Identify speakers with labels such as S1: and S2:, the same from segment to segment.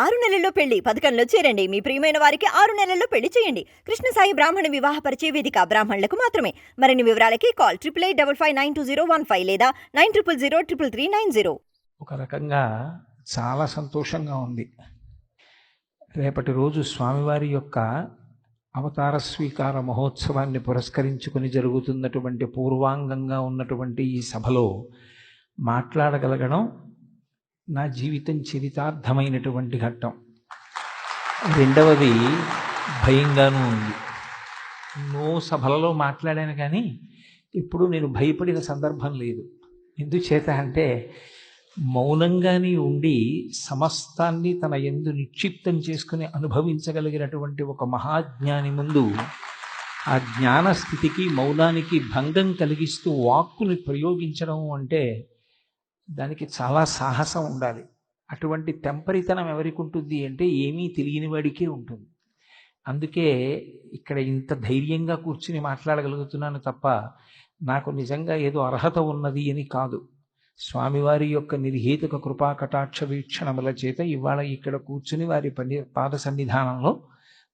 S1: 6 నెలల్లో పెళ్లి పథకంలో చేరండి. మీ ప్రియమైన వారికి 6 నెలల్లో పెళ్లి చేయండి. కృష్ణ సాయి బ్రాహ్మణ వివాహ పరిచయ వేదిక బ్రాహ్మణులకు మాత్రమే. మరిన్ని వివరాలకి కాల్ 8855592015 లేదా 9000333990.
S2: ఒక రకంగా చాలా సంతోషంగా ఉంది. రేపటి రోజు స్వామివారి యొక్క అవతార స్వీకార మహోత్సవాన్ని పురస్కరించుకుని జరుగుతున్నటువంటి పూర్వాంగంగా ఉన్నటువంటి ఈ సభలో మాట్లాడగలగడం నా జీవితం చరితార్థమైనటువంటి ఘట్టం. రెండవది భయంగానూ ఉంది. ఎన్నో సభలలో మాట్లాడాను కానీ ఇప్పుడు నేను భయపడిన సందర్భం లేదు. ఎందుచేత అంటే మౌనంగానే ఉండి సమస్తాన్ని తన యందు నిక్షిప్తం చేసుకుని అనుభవించగలిగినటువంటి ఒక మహాజ్ఞాని ముందు ఆ జ్ఞానస్థితికి మౌనానికి భంగం కలిగిస్తూ వాక్కుని ప్రయోగించడం అంటే దానికి చాలా సాహసం ఉండాలి. అటువంటి తెంపరితనం ఎవరికి ఉంటుంది అంటే ఏమీ తెలియని వాడికే ఉంటుంది. అందుకే ఇక్కడ ఇంత ధైర్యంగా కూర్చుని మాట్లాడగలుగుతున్నాను తప్ప నాకు నిజంగా ఏదో అర్హత ఉన్నది అని కాదు. స్వామివారి యొక్క నిర్హేతుక కృపా కటాక్ష వీక్షణముల చేత ఇవాళ ఇక్కడ కూర్చుని వారి పాద సన్నిధానంలో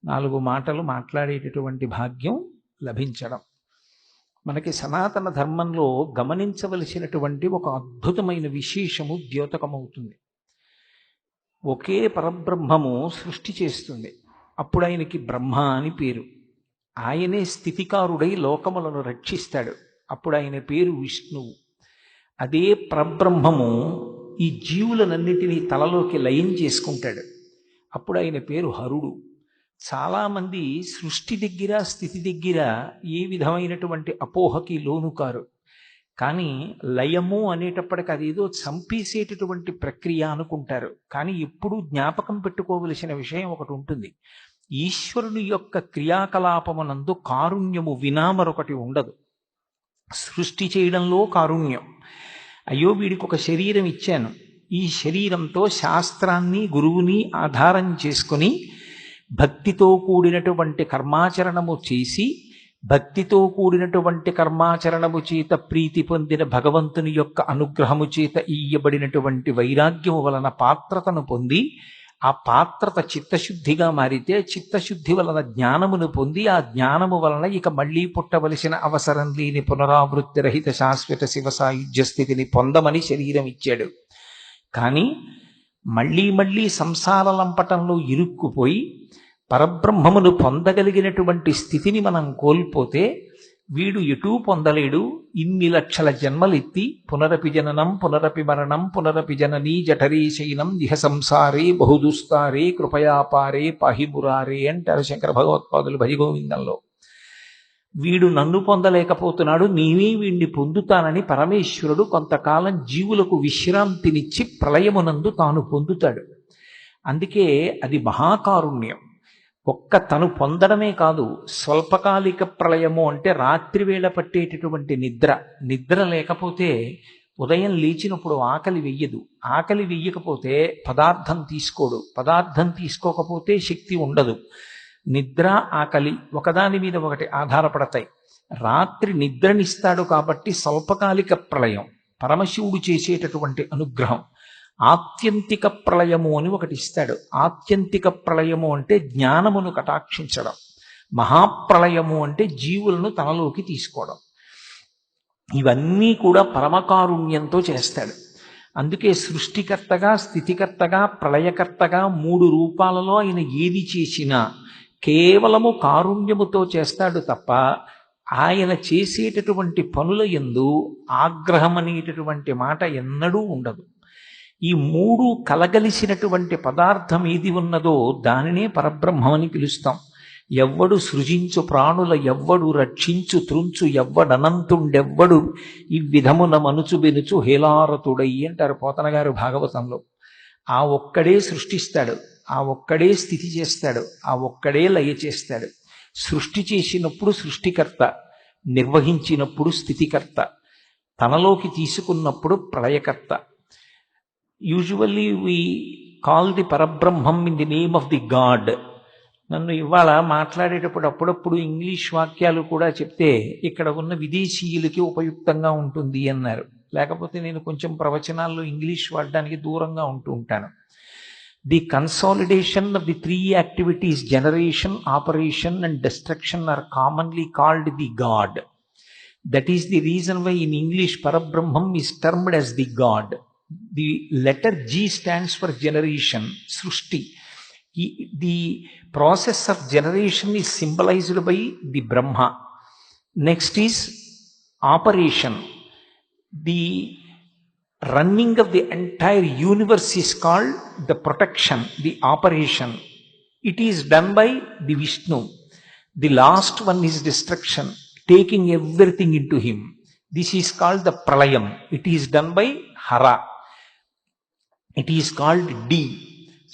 S2: 4 మాటలు మాట్లాడేటటువంటి భాగ్యం లభించడం మనకి సనాతన ధర్మంలో గమనించవలసినటువంటి ఒక అద్భుతమైన విశేషము ద్యోతకమవుతుంది. ఒకే పరబ్రహ్మము సృష్టి చేస్తుంది. అప్పుడు ఆయనకి బ్రహ్మ అని పేరు. ఆయనే స్థితికారుడై లోకములను రక్షిస్తాడు. అప్పుడు ఆయన పేరు విష్ణువు. అదే పరబ్రహ్మము ఈ జీవులనన్నిటినీ తలలోకి లయం చేసుకుంటాడు. అప్పుడు ఆయన పేరు హరుడు. చాలామంది సృష్టి దగ్గర స్థితి దగ్గర ఏ విధమైనటువంటి అపోహకి లోను కారు. కానీ లయము అనేటప్పటికి అదేదో చంపేసేటటువంటి ప్రక్రియ అనుకుంటారు. కానీ ఎప్పుడూ జ్ఞాపకం పెట్టుకోవలసిన విషయం ఒకటి ఉంటుంది. ఈశ్వరుని యొక్క క్రియాకలాపమునందు కారుణ్యము వినా మరొకటి ఉండదు. సృష్టి చేయడంలో కారుణ్యం. అయ్యో వీడికి ఒక శరీరం ఇచ్చాను, ఈ శరీరంతో శాస్త్రాన్ని గురువుని ఆధారం చేసుకుని భక్తితో కూడినటువంటి కర్మాచరణము చేసి భక్తితో కూడినటువంటి కర్మాచరణము చేత ప్రీతి పొందిన భగవంతుని యొక్క అనుగ్రహము చేత ఇయ్యబడినటువంటి వైరాగ్యము వలన పాత్రతను పొంది ఆ పాత్రత చిత్తశుద్ధిగా మారితే చిత్తశుద్ధి వలన జ్ఞానమును పొంది ఆ జ్ఞానము వలన ఇక మళ్లీ పుట్టవలసిన అవసరం లేని పునరావృత్తి రహిత శాశ్వత శివ సాయుధ్య స్థితిని పొందమని శరీరం ఇచ్చాడు. కానీ మళ్లీ మళ్లీ సంసార లంపటంలో ఇరుక్కుపోయి పరబ్రహ్మమును పొందగలిగినటువంటి స్థితిని మనం కోల్పోతే వీడు ఎటూ పొందలేడు. ఇన్ని లక్షల జన్మలెత్తి పునరపి జననం పునరపి మరణం పునరపి జననీ జఠరీ శయనం ఇహ సంసారే బహుదుస్తారే కృపయాపారే పాహిమురారే అంటారు శంకర భగవత్పాదులు భజగోవిందంలో. వీడు నన్ను పొందలేకపోతున్నాడు, నేనే వీడిని పొందుతానని పరమేశ్వరుడు కొంతకాలం జీవులకు విశ్రాంతినిచ్చి ప్రళయమునందు తాను పొందుతాడు. అందుకే అది మహాకారుణ్యం. ఒక్క తను పొందడమే కాదు, స్వల్పకాలిక ప్రళయము అంటే రాత్రివేళ పట్టేటటువంటి నిద్ర లేకపోతే ఉదయం లేచినప్పుడు ఆకలి వెయ్యదు. ఆకలి వెయ్యకపోతే పదార్థం తీసుకోడు. పదార్థం తీసుకోకపోతే శక్తి ఉండదు. నిద్ర ఆకలి ఒకదాని మీద ఒకటి ఆధారపడతాయి. రాత్రి నిద్రనిస్తాడు కాబట్టి స్వల్పకాలిక ప్రళయం పరమశివుడు చేసేటటువంటి అనుగ్రహం. ఆత్యంతిక ప్రళయము అని ఒకటి ఇస్తాడు. ఆత్యంతిక ప్రళయము అంటే జ్ఞానమును కటాక్షించడం. మహాప్రళయము అంటే జీవులను తనలోకి తీసుకోవడం. ఇవన్నీ కూడా పరమకారుణ్యంతో చేస్తాడు. అందుకే సృష్టికర్తగా స్థితికర్తగా ప్రళయకర్తగా 3 రూపాలలో ఆయన ఏది చేసినా కేవలము కారుణ్యముతో చేస్తాడు తప్ప ఆయన చేసేటటువంటి పనుల యందు ఆగ్రహం అనేటటువంటి మాట ఎన్నడూ ఉండదు. ఈ 3 కలగలిసినటువంటి పదార్థం ఏది ఉన్నదో దానినే పరబ్రహ్మమని పిలుస్తాం. ఎవ్వడు సృజించు ప్రాణుల ఎవ్వడు రక్షించు త్రుంచు ఎవ్వడనంతుండెవ్వడు ఈ విధమున మనుచు బెనుచు హేలారతుడై అంటారు పోతన గారు భాగవతంలో. ఆ ఒక్కడే సృష్టిస్తాడు, ఆ ఒక్కడే స్థితి చేస్తాడు, ఆ ఒక్కడే లయ చేస్తాడు. సృష్టి చేసినప్పుడు సృష్టికర్త, నిర్వహించినప్పుడు స్థితికర్త, తనలోకి తీసుకున్నప్పుడు ప్రళయకర్త. Usually we call the Parabrahmam in the name of the God. నన్ను ఇవాళ మాట్లాడేటప్పుడు అప్పుడప్పుడు ఇంగ్లీష్ వాక్యాలు కూడా చెప్తే ఇక్కడ ఉన్న విదేశీయులకి ఉపయుక్తంగా ఉంటుంది అన్నారు. లేకపోతే నేను కొంచెం ప్రవచనాల్లో ఇంగ్లీష్ వాడడానికి దూరంగా ఉంటూ ఉంటాను. The consolidation of the three activities generation, operation and destruction are commonly called the god. That is the reason why in English Parabrahman is termed as the God. The letter G stands for generation, Srushti. The process of generation is symbolized by the Brahma. Next is operation. The running of the entire universe is called the protection, the operation. It is done by the Vishnu. The last one is destruction, taking everything into him. This is called the pralayam. It is done by Hara. It is called D.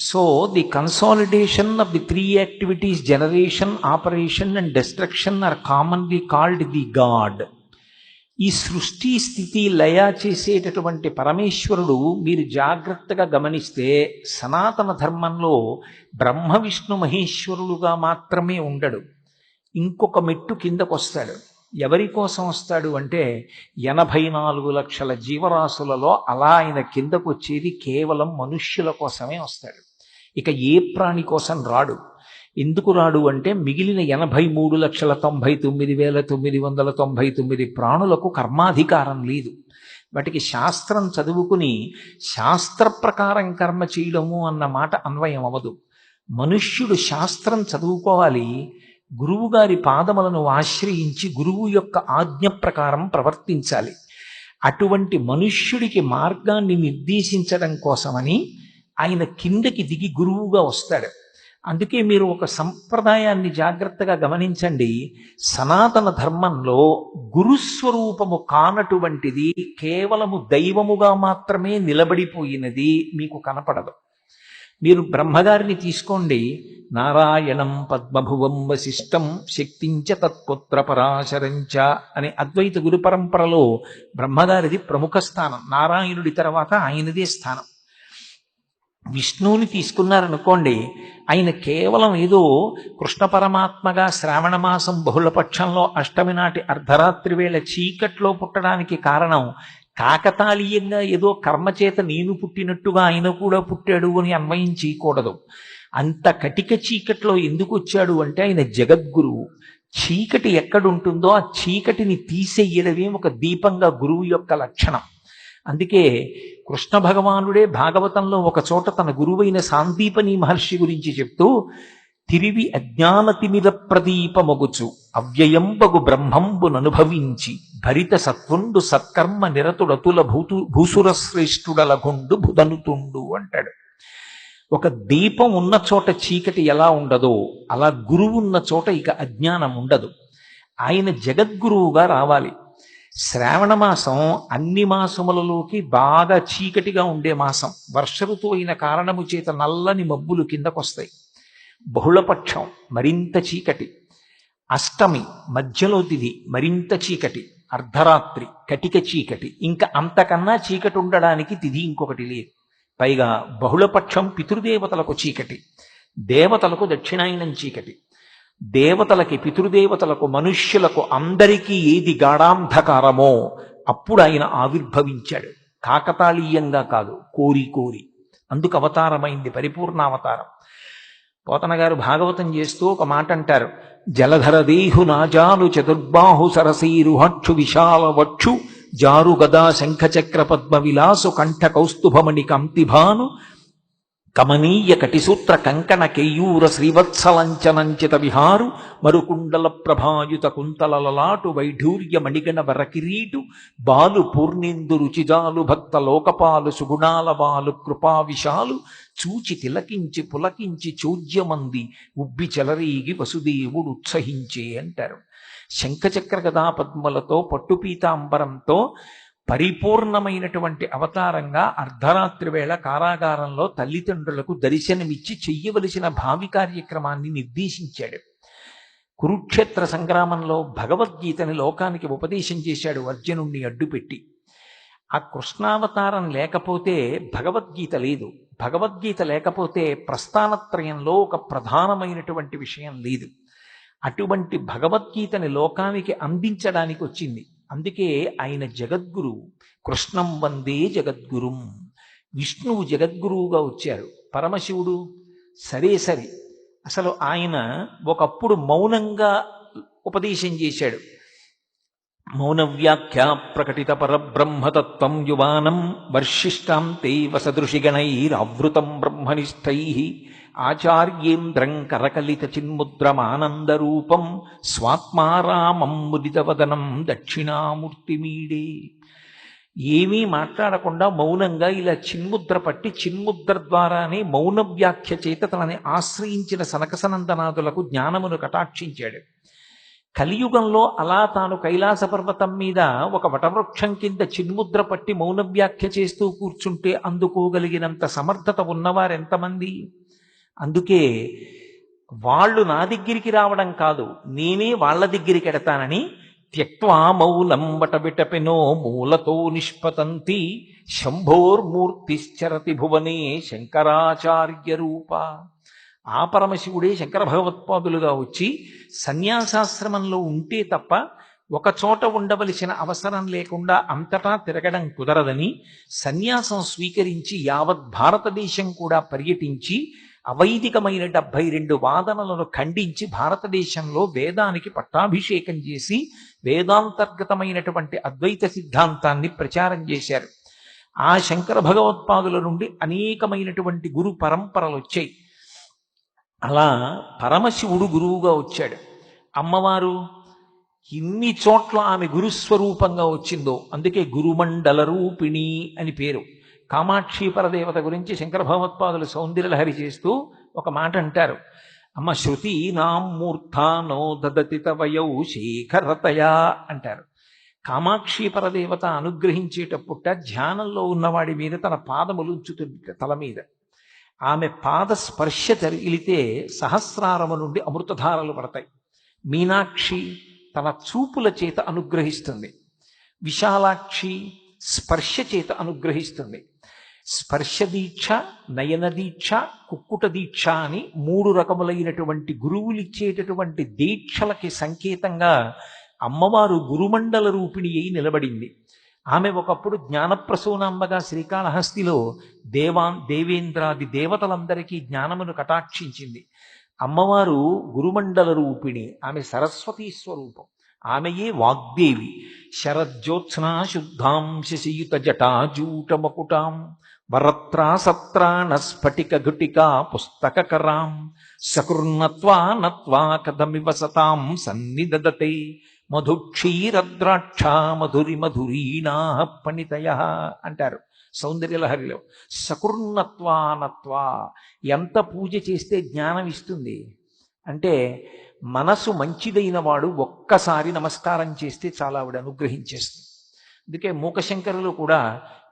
S2: So the consolidation of the three activities, generation, operation and destruction, are commonly called the God. ఈ సృష్టి స్థితి లయ చేసేటటువంటి పరమేశ్వరుడు మీరు జాగ్రత్తగా గమనిస్తే సనాతన ధర్మంలో బ్రహ్మ విష్ణు మహేశ్వరుడుగా మాత్రమే ఉండడు. ఇంకొక మెట్టు కిందకు వస్తాడు. ఎవరి కోసం వస్తాడు అంటే 84 లక్షల జీవరాశులలో అలా ఆయన కిందకు వచ్చేది కేవలం మనుష్యుల కోసమే వస్తాడు. ఇక ఏ ప్రాణి కోసం రాడు. ఎందుకు రాడు అంటే మిగిలిన 83,99,999 ప్రాణులకు కర్మాధికారం లేదు. వాటికి శాస్త్రం చదువుకుని శాస్త్ర ప్రకారం కర్మ చేయడము అన్న మాట అన్వయం అవ్వదు. మనుష్యుడు శాస్త్రం చదువుకోవాలి, గురువుగారి పాదములను ఆశ్రయించి గురువు యొక్క ఆజ్ఞ ప్రకారం ప్రవర్తించాలి. అటువంటి మనుష్యుడికి మార్గాన్ని నిర్దేశించడం కోసమని ఆయన కిందకి దిగి గురువుగా వస్తాడు. అందుకే మీరు ఒక సంప్రదాయాన్ని జాగ్రత్తగా గమనించండి. సనాతన ధర్మంలో గురుస్వరూపము కానటువంటిది కేవలము దైవముగా మాత్రమే నిలబడిపోయినది మీకు కనపడదు. మీరు బ్రహ్మగారిని తీసుకోండి. నారాయణం పద్మభువం వశిష్టం శక్తించ తత్పుత్ర పరాశరంచ అనే అద్వైత గురు పరంపరలో బ్రహ్మగారిది ప్రముఖ స్థానం. నారాయణుడి తర్వాత ఆయనదే స్థానం. విష్ణువుని తీసుకున్నారనుకోండి, ఆయన కేవలం ఏదో కృష్ణ పరమాత్మగా శ్రావణ మాసం బహుళపక్షంలో అష్టమి నాటి అర్ధరాత్రి వేళ చీకట్లో పుట్టడానికి కారణం కాకతాళీయంగా ఏదో కర్మచేత నేను పుట్టినట్టుగా ఆయన కూడా పుట్టాడు అని అన్వయం చేయకూడదు. అంత కటిక చీకట్లో ఎందుకు వచ్చాడు అంటే ఆయన జగద్గురువు. చీకటి ఎక్కడుంటుందో ఆ చీకటిని తీసేయడమే ఒక దీపంగా గురువు యొక్క లక్షణం. అందుకే కృష్ణ భగవానుడే భాగవతంలో ఒక చోట తన గురువైన సాందీపని మహర్షి గురించి చెప్తూ, తిరివి అజ్ఞానతిమిర ప్రదీపమగుచు అవ్యయంబగు బ్రహ్మంబుననుభవించి భరిత సత్వుండు సత్కర్మ నిరతుడతుల భూసురశ్రేష్ఠుడలగుండు బుధనుతుండు అంటాడు. ఒక దీపం ఉన్న చోట చీకటి ఎలా ఉండదో అలా గురువు ఉన్న చోట ఇక అజ్ఞానం ఉండదు. ఆయన జగద్గురువుగా రావాలి. శ్రావణ మాసం అన్ని మాసములలోకి బాగా చీకటిగా ఉండే మాసం. వర్ష ఋతువు అయిన కారణము చేత నల్లని మబ్బులు కిందకొస్తాయి. బహుళపక్షం మరింత చీకటి, అష్టమి మధ్యలో తిథి మరింత చీకటి, అర్ధరాత్రి కటిక చీకటి, ఇంకా అంతకన్నా చీకటి ఉండడానికి తిథి ఇంకొకటి లేదు. పైగా బహుళపక్షం పితృదేవతలకు చీకటి, దేవతలకు దక్షిణాయనం చీకటి. దేవతలకి, పితృదేవతలకు, మనుష్యులకు అందరికీ ఏది గాఢాంధకారమో అప్పుడు ఆయన ఆవిర్భవించాడు. కాకతాళీయంగా కాదు, కోరి కోరి. అందుకు అవతారమైంది పరిపూర్ణావతారం. పోతన గారు భాగవతం చేస్తూ ఒక మాట అంటారు, జలధర దేహు నాజాలు చతుర్బాహు సరసీరుహక్షు విశాల వక్షు జారు గదా శంఖచక్ర పద్మ విలాసు కంఠ కౌస్తుభమణి కంతిభాను కమనీయ కటిసూత్ర కంకణ కేయూర శ్రీవత్సలంచనంచిత విహారు మరుకుండల ప్రభాయుత కుంతలలలాటు వైఢూర్య మణిగణ వరకిరీటు బాలు పూర్ణేందు రుచిజాలు భక్త లోకపాలు సుగుణాల బాలు కృపావిశాలు చూచి తిలకించి పులకించి చోద్యమంది ఉబ్బి చెలరీగి వసుదేవుడు ఉత్సహించే అంటారు. శంఖచక్ర గదా పద్మలతో పట్టుపీతాంబరంతో పరిపూర్ణమైనటువంటి అవతారంగా అర్ధరాత్రి వేళ కారాగారంలో తల్లిదండ్రులకు దర్శనమిచ్చి చెయ్యవలసిన భావి కార్యక్రమాన్ని నిర్దేశించాడు. కురుక్షేత్ర సంగ్రామంలో భగవద్గీతని లోకానికి ఉపదేశం చేశాడు అర్జునుణ్ణి అడ్డుపెట్టి. ఆ కృష్ణావతారం లేకపోతే భగవద్గీత లేదు. భగవద్గీత లేకపోతే ప్రస్థానత్రయంలో ఒక ప్రధానమైనటువంటి విషయం లేదు. అటువంటి భగవద్గీతని లోకానికి అందించడానికి వచ్చింది. అందుకే ఆయన జగద్గురు. కృష్ణం వందే జగద్గురుం. విష్ణువు జగద్గురువుగా వచ్చారు. పరమశివుడు సరే సరే అసలు ఆయన ఒకప్పుడు మౌనంగా ఉపదేశం చేశాడు. మౌన వ్యాఖ్య ప్రకటిత పరబ్రహ్మతత్వం యువానం వర్షిష్టాం తే వసదృషిగణైరావృతం బ్రహ్మనిష్టై ఆచార్యేంద్రం కరకలిత చిన్ముద్రమానందరూపం స్వాత్మారామం ముదితవదనం దక్షిణామూర్తిమీడే. ఏమీ మాట్లాడకుండా మౌనంగా ఇలా చిన్ముద్ర పట్టి చిన్ముద్ర ద్వారానే మౌన వ్యాఖ్య చేత తనని ఆశ్రయించిన సనకసనందనాదులకు జ్ఞానమును కటాక్షించాడు. కలియుగంలో అలా తాను కైలాస పర్వతం మీద ఒక వటవృక్షం కింద చిన్ముద్ర పట్టి మౌన వ్యాఖ్య చేస్తూ కూర్చుంటే అందుకోగలిగినంత సమర్థత ఉన్నవారెంతమంది? అందుకే వాళ్ళు నా దగ్గరికి రావడం కాదు, నేనే వాళ్ళ దగ్గరికి ఎడతానని త్యక్వా మౌలం వటవిటపినో మూలతో నిష్పతంతి శంభోర్మూర్తిశ్చరతి భువనే శంకరాచార్య రూప. ఆ పరమశివుడే శంకర భగవత్పాదులుగా వచ్చి సన్యాసాశ్రమంలో ఉంటే తప్ప ఒక చోట ఉండవలసిన అవసరం లేకుండా అంతటా తిరగడం కుదరదని సన్యాసం స్వీకరించి యావత్ భారతదేశం కూడా పర్యటించి అవైదికమైన 72 వాదనలను ఖండించి భారతదేశంలో వేదానికి పట్టాభిషేకం చేసి వేదాంతర్గతమైనటువంటి అద్వైత సిద్ధాంతాన్ని ప్రచారం చేశారు. ఆ శంకర భగవత్పాదుల నుండి అనేకమైనటువంటి గురు పరంపరలు వచ్చాయి. అలా పరమశివుడు గురువుగా వచ్చాడు. అమ్మవారు ఇన్ని చోట్ల ఆమె గురుస్వరూపంగా వచ్చిందో అందుకే గురుమండల రూపిణి అని పేరు. కామాక్షి పరదేవత గురించి శంకర భగవత్పాదులు సౌందర్యలహరి చేస్తూ ఒక మాట అంటారు. అమ్మ శృతి నాం మూర్ధానో దదతి తవయౌ శేఖరతయా అంటారు. కామాక్షి పరదేవత అనుగ్రహించేటప్పుట ధ్యానంలో ఉన్నవాడి మీద తన పాదములు ఉంచుతుంది తల మీద. ఆమె పాద స్పర్శ తగిలితే సహస్రారము నుండి అమృతధారలు పడతాయి. మీనాక్షి తన చూపుల చేత అనుగ్రహిస్తుంది. విశాలాక్షి స్పర్శ చేత అనుగ్రహిస్తుంది. స్పర్శ దీక్ష, నయన దీక్ష, కుక్కుట దీక్ష అని 3 రకములైనటువంటి గురువులిచ్చేటటువంటి దీక్షలకి సంకేతంగా అమ్మవారు గురుమండల రూపిణి అయి నిలబడింది. ఆమె ఒకప్పుడు జ్ఞానప్రసూనాంబగా శ్రీకాళహస్తిలో దేవేంద్రాది దేవతలందరికీ జ్ఞానమును కటాక్షించింది. అమ్మవారు గురుమండల రూపిణి, ఆమె సరస్వతీ స్వరూపం. ఆమెయే వాగ్దేవి. శరజ్యోత్స్నా శుద్ధాం శశియుత జటాజూటమకుటాం వరత్రాసత్రాణ స్ఫటిక ఘటికా పుస్తకరాం సకృన్నత్వా నత్వా కథమివ సతాం సన్నిదదతే మధుక్షీరద్రాక్ష మధురి మధురీణా పణితయ అంటారు సౌందర్యలహరిలో. సకృన్నత్వానత్వా, ఎంత పూజ చేస్తే జ్ఞానం ఇస్తుంది అంటే మనసు మంచిదైన వాడు ఒక్కసారి నమస్కారం చేస్తే చాలా ఆవిడ అనుగ్రహించేస్తుంది. అందుకే మూకశంకరులు కూడా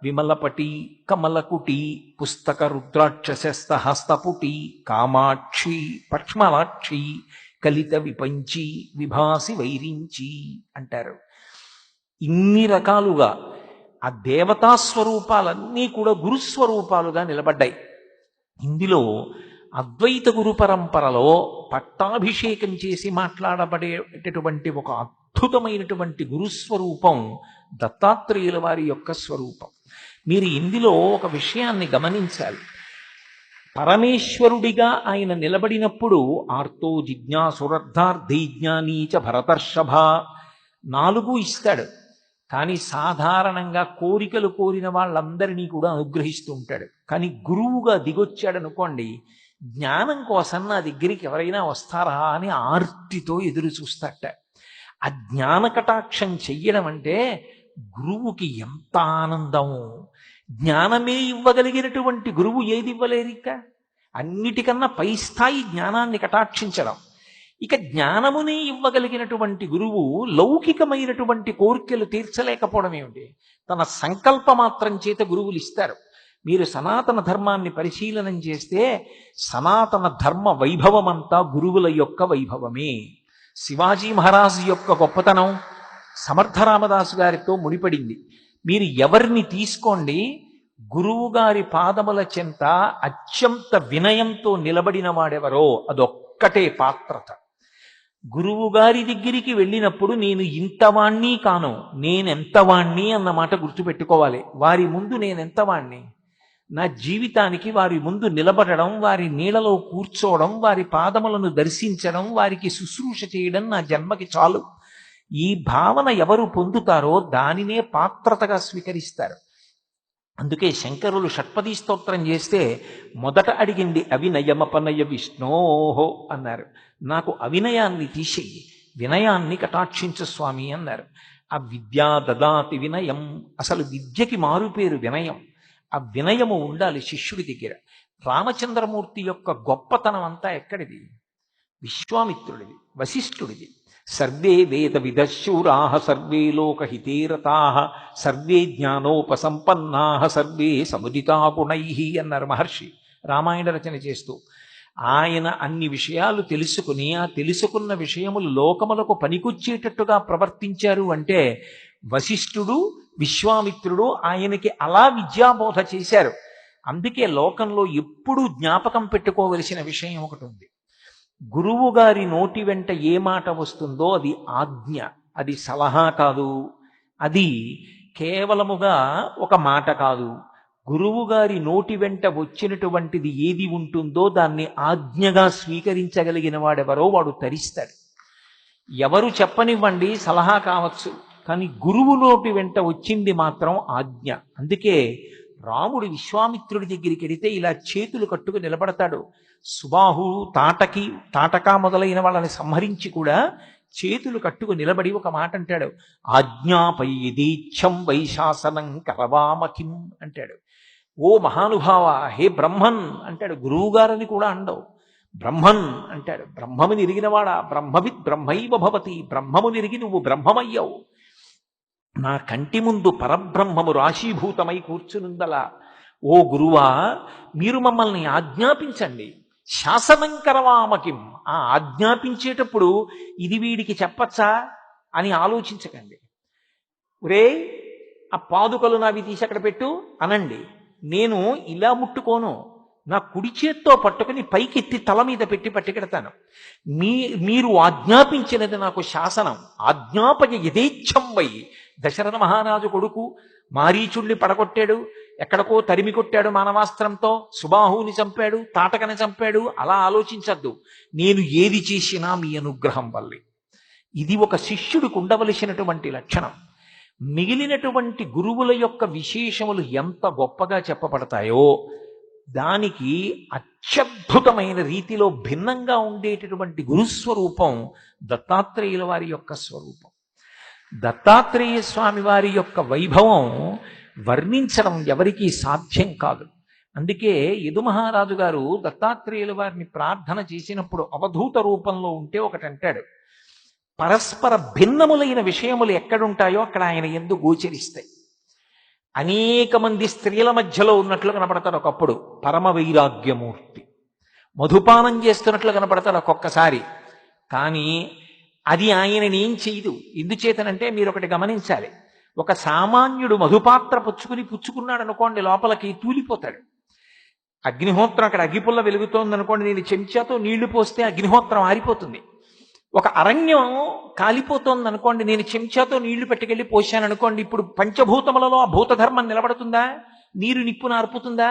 S2: విమలపటి కమలకుటి పుస్తక రుద్రాక్షస్త హస్తపుటి కామాక్షి పక్ష్మలాక్షి కలిత విపంచి విభాసి వైరించి అంటారు. ఇన్ని రకాలుగా ఆ దేవతా స్వరూపాలన్నీ కూడా గురుస్వరూపాలుగా నిలబడ్డాయి. ఇందులో అద్వైత గురు పరంపరలో పట్టాభిషేకం చేసి మాట్లాడబడేటటువంటి ఒక అద్భుతమైనటువంటి గురుస్వరూపం దత్తాత్రేయుల వారి యొక్క స్వరూపం. మీరు ఇందులో ఒక విషయాన్ని గమనించాలి. పరమేశ్వరుడిగా ఆయన నిలబడినప్పుడు ఆర్తో జిజ్ఞాసురర్థార్థి జ్ఞానీచ భరతర్షభ 4 ఇస్తాడు. కానీ సాధారణంగా కోరికలు కోరిన వాళ్ళందరినీ కూడా అనుగ్రహిస్తూ ఉంటాడు. కానీ గురువుగా దిగొచ్చాడనుకోండి, జ్ఞానం కోసం నా దగ్గరికి ఎవరైనా వస్తారా అని ఆర్తితో ఎదురు చూస్తాట. ఆ జ్ఞాన కటాక్షం చెయ్యడం అంటే గురువుకి ఎంత ఆనందం. జ్ఞానమే ఇవ్వగలిగినటువంటి గురువు ఏది ఇవ్వలేరిక? అన్నిటికన్నా పై స్థాయి జ్ఞానాన్ని కటాక్షించడం. ఇక జ్ఞానమునే ఇవ్వగలిగినటువంటి గురువు లౌకికమైనటువంటి కోరికలు తీర్చలేకపోవడం ఏమిటి? తన సంకల్ప మాత్రం చేత గురువులు ఇస్తారు. మీరు సనాతన ధర్మాన్ని పరిశీలనం చేస్తే సనాతన ధర్మ వైభవమంతా గురువుల యొక్క వైభవమే. శివాజీ మహారాజు యొక్క గొప్పతనం సమర్థరామదాసు గారితో ముడిపడింది. మీరు ఎవరిని తీసుకోండి, గురువు గారి పాదముల చెంత అత్యంత వినయంతో నిలబడిన వాడెవరో అదొక్కటే పాత్రత. గురువు గారి దగ్గరికి వెళ్ళినప్పుడు నేను ఇంతవాణ్ణి కాను, నేనెంతవాణ్ణి అన్నమాట గుర్తుపెట్టుకోవాలి. వారి ముందు నేనెంతవాణ్ణి? నా జీవితానికి వారి ముందు నిలబడడం, వారి నీడలో కూర్చోవడం, వారి పాదములను దర్శించడం, వారికి శుశ్రూష చేయడం నా జన్మకి చాలు. ఈ భావన ఎవరు పొందుతారో దానినే పాత్రతగా స్వీకరిస్తారు. అందుకే శంకరులు షట్పదీ స్తోత్రం చేస్తే మొదట అడిగింది అవినయమపనయ విష్ణోహో అన్నారు. నాకు అవినయాన్ని తీసేయి, వినయాన్ని కటాక్షించు స్వామి అన్నారు. ఆ విద్యా దదాతి వినయం, అసలు విద్యకి మారుపేరు వినయం. ఆ వినయము ఉండాలి శిష్యుడి దగ్గర. రామచంద్రమూర్తి యొక్క గొప్పతనం అంతా ఎక్కడిది? విశ్వామిత్రుడిది, వశిష్ఠుడిది. సర్వే వేద విదశూరాః సర్వే లోకహితేరతాః సర్వే జ్ఞానోపసంపన్నాః సర్వే సముదితా గుణైః అన్నారు మహర్షి రామాయణ రచన చేస్తూ. ఆయన అన్ని విషయాలు తెలుసుకుని ఆ తెలుసుకున్న విషయములు లోకములకు పనికొచ్చేటట్టుగా ప్రవర్తించారు అంటే వశిష్ఠుడు, విశ్వామిత్రుడు ఆయనకి అలా విద్యాబోధ చేశారు. అందుకే లోకంలో ఎప్పుడూ జ్ఞాపకం పెట్టుకోవలసిన విషయం ఒకటి ఉంది. గురువు గారి నోటి వెంట ఏ మాట వస్తుందో అది ఆజ్ఞ, అది సలహా కాదు, అది కేవలముగా ఒక మాట కాదు. గురువు గారి నోటి వెంట వచ్చినటువంటిది ఏది ఉంటుందో దాన్ని ఆజ్ఞగా స్వీకరించగలిగిన వాడెవరో వాడు తరిస్తాడు. ఎవరు చెప్పనివ్వండి, సలహా కావచ్చు, కానీ గురువు నోటి వెంట వచ్చింది మాత్రం ఆజ్ఞ. అందుకే రాముడు విశ్వామిత్రుడి దగ్గరికి వెడితే ఇలా చేతులు కట్టుకు నిలబడతాడు. సుబాహు, తాటక మొదలైన వాళ్ళని సంహరించి కూడా చేతులు కట్టుకు నిలబడి ఒక మాట అంటాడు, ఆజ్ఞాపై యదీచ్ఛం వైశాసనం కరవామకిం అంటాడు. ఓ మహానుభావ, హే బ్రహ్మన్ అంటాడు. గురువుగారని కూడా అండవు, బ్రహ్మన్ అంటాడు. బ్రహ్మముని ఎరిగినవాడా, బ్రహ్మవిద్ బ్రహ్మైవ భవతి, బ్రహ్మముని ఎరిగి నువ్వు బ్రహ్మమయ్యావు. నా కంటి ముందు పరబ్రహ్మము రాశీభూతమై కూర్చునుందలా. ఓ గురువా, మీరు మమ్మల్ని ఆజ్ఞాపించండి. శాసనం కరవామకిం, ఆ ఆజ్ఞాపించేటప్పుడు ఇది వీడికి చెప్పచ్చా అని ఆలోచించకండి. ఒరే, ఆ పాదుకలు నావి తీసి అక్కడ పెట్టు అనండి. నేను ఇలా ముట్టుకోను, నా కుడి చేత్తో పట్టుకుని పైకెత్తి తల మీద పెట్టి పట్టుకెడతాను. మీరు ఆజ్ఞాపించినది నాకు శాసనం. ఆజ్ఞాపయ యథేచ్ఛం వై. దశరథ మహారాజు కొడుకు మారీచుణ్ణి పడగొట్టాడు, ఎక్కడికో తరిమి కొట్టాడు మానవాస్త్రంతో, సుబాహుని చంపాడు, తాటకని చంపాడు. అలా ఆలోచించద్దు. నేను ఏది చేసినా మీ అనుగ్రహం వల్లే. ఇది ఒక శిష్యుడికి ఉండవలసినటువంటి లక్షణం. మిగిలినటువంటి గురువుల యొక్క విశేషములు ఎంత గొప్పగా చెప్పబడతాయో దానికి అత్యద్భుతమైన రీతిలో భిన్నంగా ఉండేటటువంటి గురుస్వరూపం దత్తాత్రేయుల వారి యొక్క స్వరూపం. దత్తాత్రేయ స్వామి వారి యొక్క వైభవం వర్ణించడం ఎవరికీ సాధ్యం కాదు. అందుకే యదుమహారాజు గారు దత్తాత్రేయుల వారిని ప్రార్థన చేసినప్పుడు అవధూత రూపంలో ఉంటే ఒకటంటాడు, పరస్పర భిన్నములైన విషయములు ఎక్కడుంటాయో అక్కడ ఆయన యందు గోచరిస్తాయి. అనేక మంది స్త్రీల మధ్యలో ఉన్నట్లు కనపడతాడు ఒకప్పుడు, పరమ వైరాగ్యమూర్తి. మధుపానం చేస్తున్నట్లు కనపడతాడు ఒక్కొక్కసారి, కానీ అది ఆయనని ఏం చేయదు. ఎందుచేతనంటే మీరు ఒకటి గమనించాలి, ఒక సామాన్యుడు మధుపాత్ర పుచ్చుకున్నాడు అనుకోండి, లోపలికి తూలిపోతాడు. అగ్నిహోత్రం అక్కడ అగ్గిపుల్ల వెలుగుతోంది అనుకోండి, నేను చెంచాతో నీళ్లు పోస్తే అగ్నిహోత్రం ఆరిపోతుంది. ఒక అరణ్యం కాలిపోతోంది అనుకోండి, నేను చెంచాతో నీళ్లు పెట్టుకెళ్ళి పోశాను అనుకోండి, ఇప్పుడు పంచభూతములలో ఆ భూతధర్మం నిలబడుతుందా? నీరు నిప్పును ఆర్పుతుందా?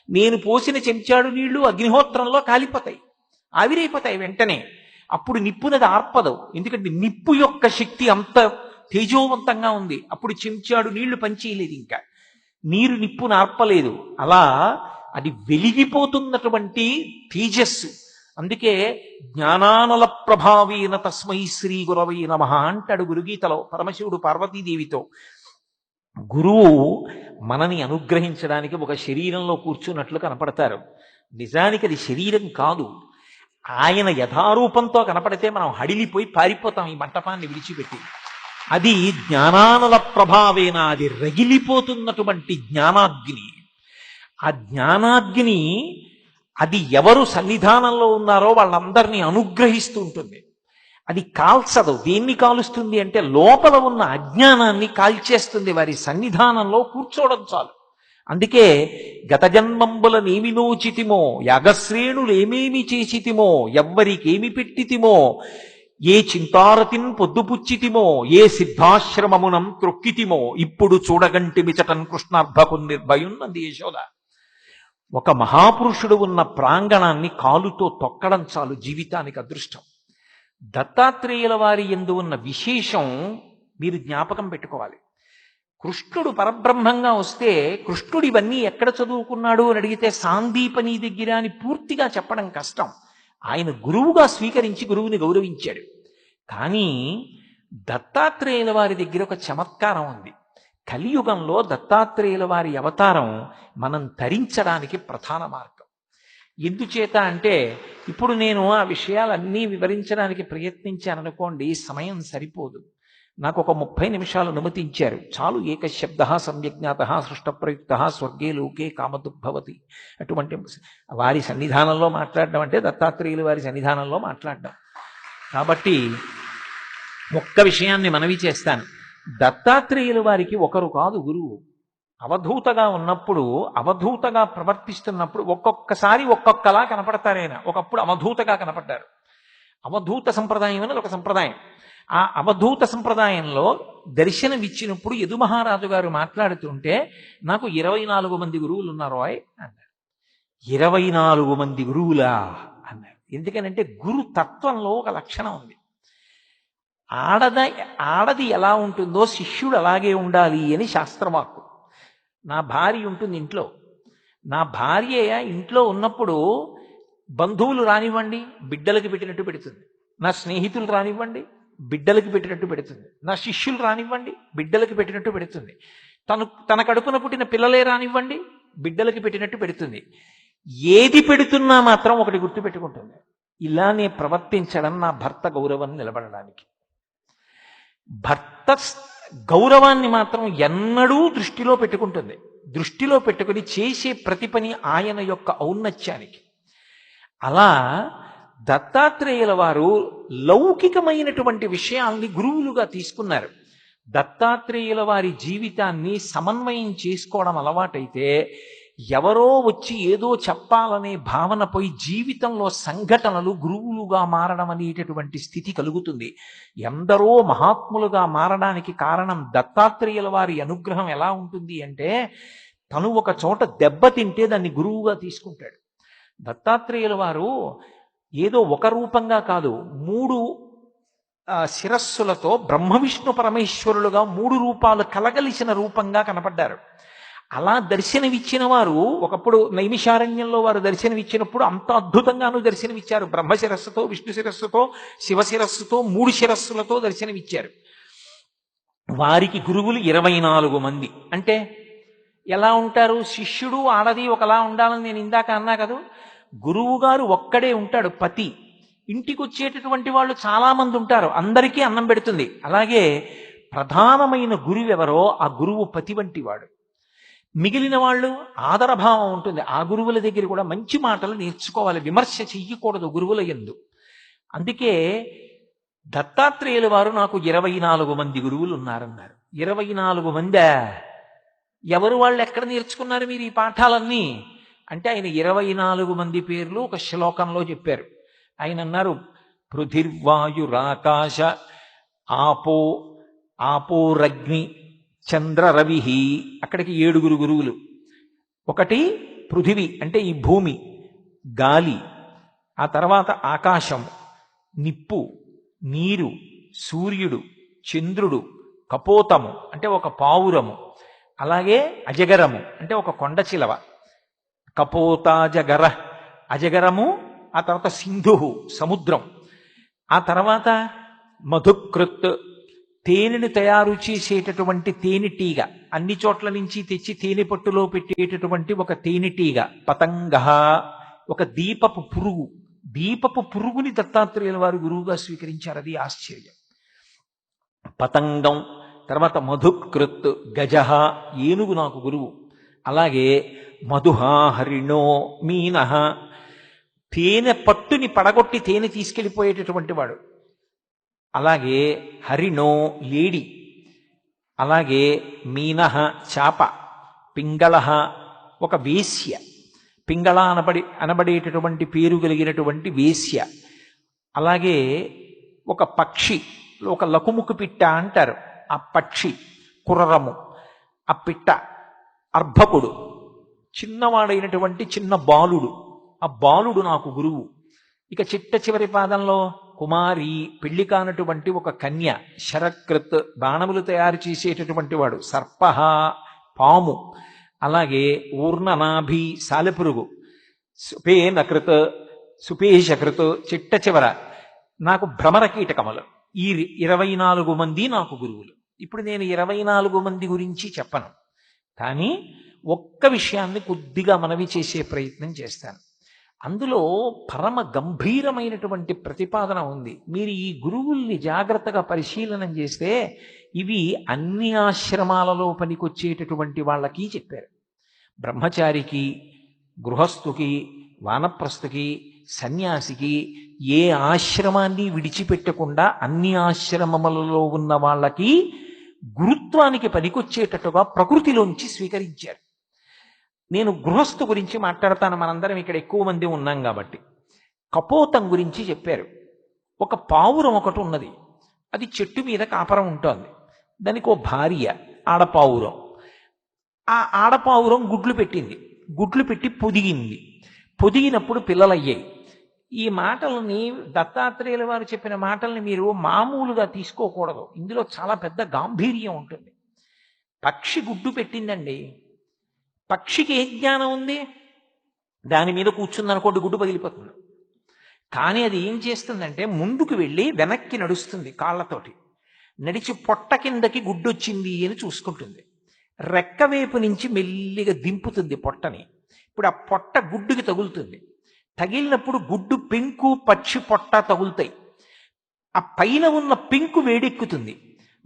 S2: నేను పోసిన చెంచాడు నీళ్లు అగ్నిహోత్రంలో కాలిపోతాయి, ఆవిరైపోతాయి వెంటనే. అప్పుడు నిప్పునది ఆర్పదు, ఎందుకంటే నిప్పు యొక్క శక్తి అంత తేజోవంతంగా ఉంది. అప్పుడు చెంచాడు నీళ్లు పనిచేయలేదు, ఇంకా నీరు నిప్పును ఆర్పలేదు. అలా అది వెలిగిపోతున్నటువంటి తేజస్సు. అందుకే జ్ఞానానల ప్రభావేన తస్మై శ్రీ గురవై నమః అంటాడు గురుగీతలో పరమశివుడు పార్వతీదేవితో. గురువు మనని అనుగ్రహించడానికి ఒక శరీరంలో కూర్చున్నట్లు కనపడతారు. నిజానికి అది శరీరం కాదు. ఆయన యథారూపంతో కనపడితే మనం హడిలిపోయి పారిపోతాం ఈ మంటపాన్ని విడిచిపెట్టి. అది జ్ఞానానల ప్రభావేన, అది రగిలిపోతున్నటువంటి జ్ఞానాగ్ని. ఆ జ్ఞానాగ్ని అది ఎవరు సన్నిధానంలో ఉన్నారో వాళ్ళందరినీ అనుగ్రహిస్తూ ఉంటుంది. అది కాల్చదు. దేన్ని కాలుస్తుంది అంటే లోపల ఉన్న అజ్ఞానాన్ని కాల్చేస్తుంది. వారి సన్నిధానంలో కూర్చోవడం చాలు. అందుకే గత జన్మంబుల నేమినోచితిమో, యాగశ్రేణులేమేమి చేసితిమో, ఎవ్వరికేమి పెట్టితిమో, ఏ చింతారతిన్ పొద్దుపుచ్చితిమో, ఏ సిద్ధాశ్రమమునం త్రొక్కితిమో, ఇప్పుడు చూడగంటి మిచటన్ కృష్ణార్భకు నిర్భయున్నది యశోద. ఒక మహాపురుషుడు ఉన్న ప్రాంగణాన్ని కాలుతో తొక్కడం చాలు జీవితానికి అదృష్టం. దత్తాత్రేయుల వారి యందు ఉన్న విశేషం మీరు జ్ఞాపకం పెట్టుకోవాలి. కృష్ణుడు పరబ్రహ్మంగా వస్తే కృష్ణుడు ఇవన్నీ ఎక్కడ చదువుకున్నాడు అని అడిగితే సాందీపని దగ్గర అని పూర్తిగా చెప్పడం కష్టం. ఆయన గురువుగా స్వీకరించి గురువుని గౌరవించాడు. కానీ దత్తాత్రేయుల వారి దగ్గర ఒక చమత్కారం ఉంది. కలియుగంలో దత్తాత్రేయుల వారి అవతారం మనం తరించడానికి ప్రధాన మార్గం. ఎందుచేత అంటే ఇప్పుడు నేను ఆ విషయాలన్నీ వివరించడానికి ప్రయత్నించాననుకోండి, సమయం సరిపోదు. నాకు ఒక 30 నిమిషాలు అనుమతించారు చాలు. ఏకశబ్ద సమ్యజ్ఞాత సృష్టప్రయుక్త స్వర్గే లోకే కామదుగ్భవతి. అటువంటి వారి సన్నిధానంలో మాట్లాడడం అంటే దత్తాత్రేయుల వారి సన్నిధానంలో మాట్లాడడం. కాబట్టి ఒక్క విషయాన్ని మనవి చేస్తాను. దత్తాత్రేయుల వారికి ఒకరు కాదు గురువు. అవధూతగా ఉన్నప్పుడు, అవధూతగా ప్రవర్తిస్తున్నప్పుడు ఒక్కొక్కసారి ఒక్కొక్కలా కనపడతారైనా. ఒకప్పుడు అవధూతగా కనపడ్డారు. అవధూత సంప్రదాయం అనేది ఒక సంప్రదాయం. ఆ అవధూత సంప్రదాయంలో దర్శనమిచ్చినప్పుడు యదు మహారాజు గారు మాట్లాడుతుంటే నాకు 24 మంది గురువులు ఉన్నారు అన్నారు. 24 మంది గురువులా అన్నారు. ఎందుకనంటే గురు తత్వంలో ఒక లక్షణం ఉంది. ఆడది ఎలా ఉంటుందో శిష్యుడు అలాగే ఉండాలి అని శాస్త్రవాక్కు. నా భార్య ఉంటుంది ఇంట్లో. నా భార్య ఇంట్లో ఉన్నప్పుడు బంధువులు రానివ్వండి బిడ్డలకి పెట్టినట్టు పెడుతుంది. నా స్నేహితులు రానివ్వండి బిడ్డలకి పెట్టినట్టు పెడుతుంది. నా శిష్యులు రానివ్వండి బిడ్డలకి పెట్టినట్టు పెడుతుంది. తన కడుపున పుట్టిన పిల్లలే రానివ్వండి బిడ్డలకి పెట్టినట్టు పెడుతుంది. ఏది పెడుతున్నా మాత్రం ఒకటి గుర్తుపెట్టుకుంటుంది, ఇలానే ప్రవర్తించడం నా భర్త గౌరవం నిలబడడానికి. భర్త గౌరవాన్ని మాత్రం ఎన్నడూ దృష్టిలో పెట్టుకుంటుంది. దృష్టిలో పెట్టుకుని చేసే ప్రతి పని ఆయన యొక్క ఔన్నత్యానికి. అలా దత్తాత్రేయుల వారు లౌకికమైనటువంటి విషయాల్ని గురువులుగా తీసుకున్నారు. దత్తాత్రేయుల వారి జీవితాన్ని సమన్వయం చేసుకోవడం అలవాటైతే ఎవరో వచ్చి ఏదో చెప్పాలనే భావన పోయి జీవితంలో సంఘటనలు గురువులుగా మారడం అనేటటువంటి స్థితి కలుగుతుంది. ఎందరో మహాత్ములుగా మారడానికి కారణం దత్తాత్రేయుల వారి అనుగ్రహం ఎలా ఉంటుంది అంటే, తను ఒక చోట దెబ్బతింటే దాన్ని గురువుగా తీసుకుంటాడు. దత్తాత్రేయుల వారు ఏదో ఒక రూపంగా కాదు, 3 శిరస్సులతో బ్రహ్మ విష్ణు పరమేశ్వరులుగా 3 రూపాలు కలగలిసిన రూపంగా కనపడ్డారు. అలా దర్శనమిచ్చిన వారు ఒకప్పుడు నైమిషారణ్యంలో వారు దర్శనమిచ్చినప్పుడు అంత అద్భుతంగానూ దర్శనమిచ్చారు. బ్రహ్మ శిరస్సుతో, విష్ణు శిరస్సుతో, శివ శిరస్సుతో 3 శిరస్సులతో దర్శనమిచ్చారు. వారికి గురువులు 24 మంది. అంటే ఎలా ఉంటారు? శిష్యుడు ఆడది ఒకలా ఉండాలని నేను ఇందాక అన్నా కదా. గురువు గారు ఒక్కడే ఉంటాడు, పతి. ఇంటికి వచ్చేటటువంటి వాళ్ళు చాలా మంది ఉంటారు, అందరికీ అన్నం పెడుతుంది. అలాగే ప్రధానమైన గురువు ఎవరో ఆ గురువు పతి వంటి వాడు. మిగిలిన వాళ్ళు ఆదరభావం ఉంటుంది. ఆ గురువుల దగ్గర కూడా మంచి మాటలు నేర్చుకోవాలి, విమర్శ చెయ్యకూడదు గురువుల యందు. అందుకే దత్తాత్రేయుల వారు నాకు 24 మంది గురువులు ఉన్నారన్నారు. 24 మందా? ఎవరు వాళ్ళు? ఎక్కడ నేర్చుకున్నారు మీరు ఈ పాఠాలన్నీ అంటే ఆయన 24 మంది పేర్లు ఒక శ్లోకంలో చెప్పారు. ఆయన అన్నారు, పృథిర్వాయురాకాశ ఆపోరగ్ని చంద్ర రవి. అక్కడికి 7 గురువులు. ఒకటి పృథివి అంటే ఈ భూమి, గాలి, ఆ తర్వాత ఆకాశం, నిప్పు, నీరు, సూర్యుడు, చంద్రుడు, కపోతము అంటే ఒక పావురము, అలాగే అజగరము అంటే ఒక కొండ చిలవ. కపోతాజగర, అజగరము, ఆ తర్వాత సింధు సముద్రం, ఆ తర్వాత మధుకృత్ తేనెను తయారు చేసేటటువంటి తేనెటీగ, అన్ని చోట్ల నుంచి తెచ్చి తేనె పట్టులో పెట్టేటటువంటి ఒక తేనెటీగ. పతంగ ఒక దీపపు పురుగు. దీపపు పురుగుని దత్తాత్రేయుల వారు గురువుగా స్వీకరించారు. అది ఆశ్చర్యం. పతంగం, తర్వాత మధుకృత్, గజ ఏనుగు నాకు గురువు. అలాగే మధుహ హరిణో మీన తేనె పట్టుని పడగొట్టి తేనె తీసుకెళ్ళిపోయేటటువంటి వాడు. అలాగే హరిణో లేడి, అలాగే మీనః చాప, పింగళ ఒక వేశ్య, పింగళ అనబడేటటువంటి పేరు కలిగినటువంటి వేశ్య. అలాగే ఒక పక్షి, ఒక లకుముకు పిట్ట అంటారు, ఆ పక్షి కుర్రము, ఆ పిట్ట అర్భకుడు. చిన్నవాడైనటువంటి చిన్న బాలుడు, ఆ బాలుడు నాకు గురువు. ఇక చిట్ట చివరి పాదంలో కుమారి, పెళ్లి కానటువంటి ఒక కన్య, శరకృత్, బాణములు తయారు చేసేటటువంటి వాడు, సర్పహ, పాము, అలాగే ఊర్ణనాభి, సాలెపురుగు, సుపేనకృత్, సుపేశకృత్, చిట్ట చివర నాకు భ్రమర కీటకములు. ఈ 24 మంది నాకు గురువులు. ఇప్పుడు నేను 24 మంది గురించి చెప్పను, కానీ ఒక్క విషయాన్ని కొద్దిగా మనవి చేసే ప్రయత్నం చేస్తాను. అందులో పరమ గంభీరమైనటువంటి ప్రతిపాదన ఉంది. మీరు ఈ గురువుల్ని జాగ్రత్తగా పరిశీలనం చేస్తే ఇవి అన్ని ఆశ్రమాలలో పనికొచ్చేటటువంటి వాళ్ళకి చెప్పారు. బ్రహ్మచారికి, గృహస్థుకి, వానప్రస్థుకి, సన్యాసికి, ఏ ఆశ్రమాన్ని విడిచిపెట్టకుండా అన్ని ఆశ్రమములలో ఉన్న వాళ్ళకి గురుత్వానికి పనికొచ్చేటట్టుగా ప్రకృతిలోంచి స్వీకరించారు. నేను గృహస్థు గురించి మాట్లాడతాను, మనందరం ఇక్కడ ఎక్కువ మంది ఉన్నాం కాబట్టి. కపోతం గురించి చెప్పారు. ఒక పావురం ఒకటి ఉన్నది, అది చెట్టు మీద కాపరం ఉంటుంది. దానికి ఓ భార్య, ఆడపావురం. ఆ ఆడపావురం గుడ్లు పెట్టింది, గుడ్లు పెట్టి పొదిగింది. పొదిగినప్పుడు పిల్లలయ్యాయి. ఈ మాటలని, దత్తాత్రేయుల వారు చెప్పిన మాటల్ని మీరు మామూలుగా తీసుకోకూడదు, ఇందులో చాలా పెద్ద గాంభీర్యం ఉంటుంది. పక్షి గుడ్డు పెట్టిందండి, పక్షికి ఏ జ్ఞానం ఉంది? దాని మీద కూర్చుందనుకోండి, గుడ్డు పగిలిపోతుంది. కానీ అది ఏం చేస్తుందంటే ముందుకు వెళ్ళి వెనక్కి నడుస్తుంది, కాళ్ళతోటి నడిచి పొట్ట కిందకి గుడ్డొచ్చింది అని చూసుకుంటుంది. రెక్కవేపు నుంచి మెల్లిగా దింపుతుంది పొట్టని. ఇప్పుడు ఆ పొట్ట గుడ్డుకి తగులుతుంది. తగిలినప్పుడు గుడ్డు పెంకు, పక్షి పొట్ట తగులుతాయి. ఆ పైన ఉన్న పెంకు వేడెక్కుతుంది,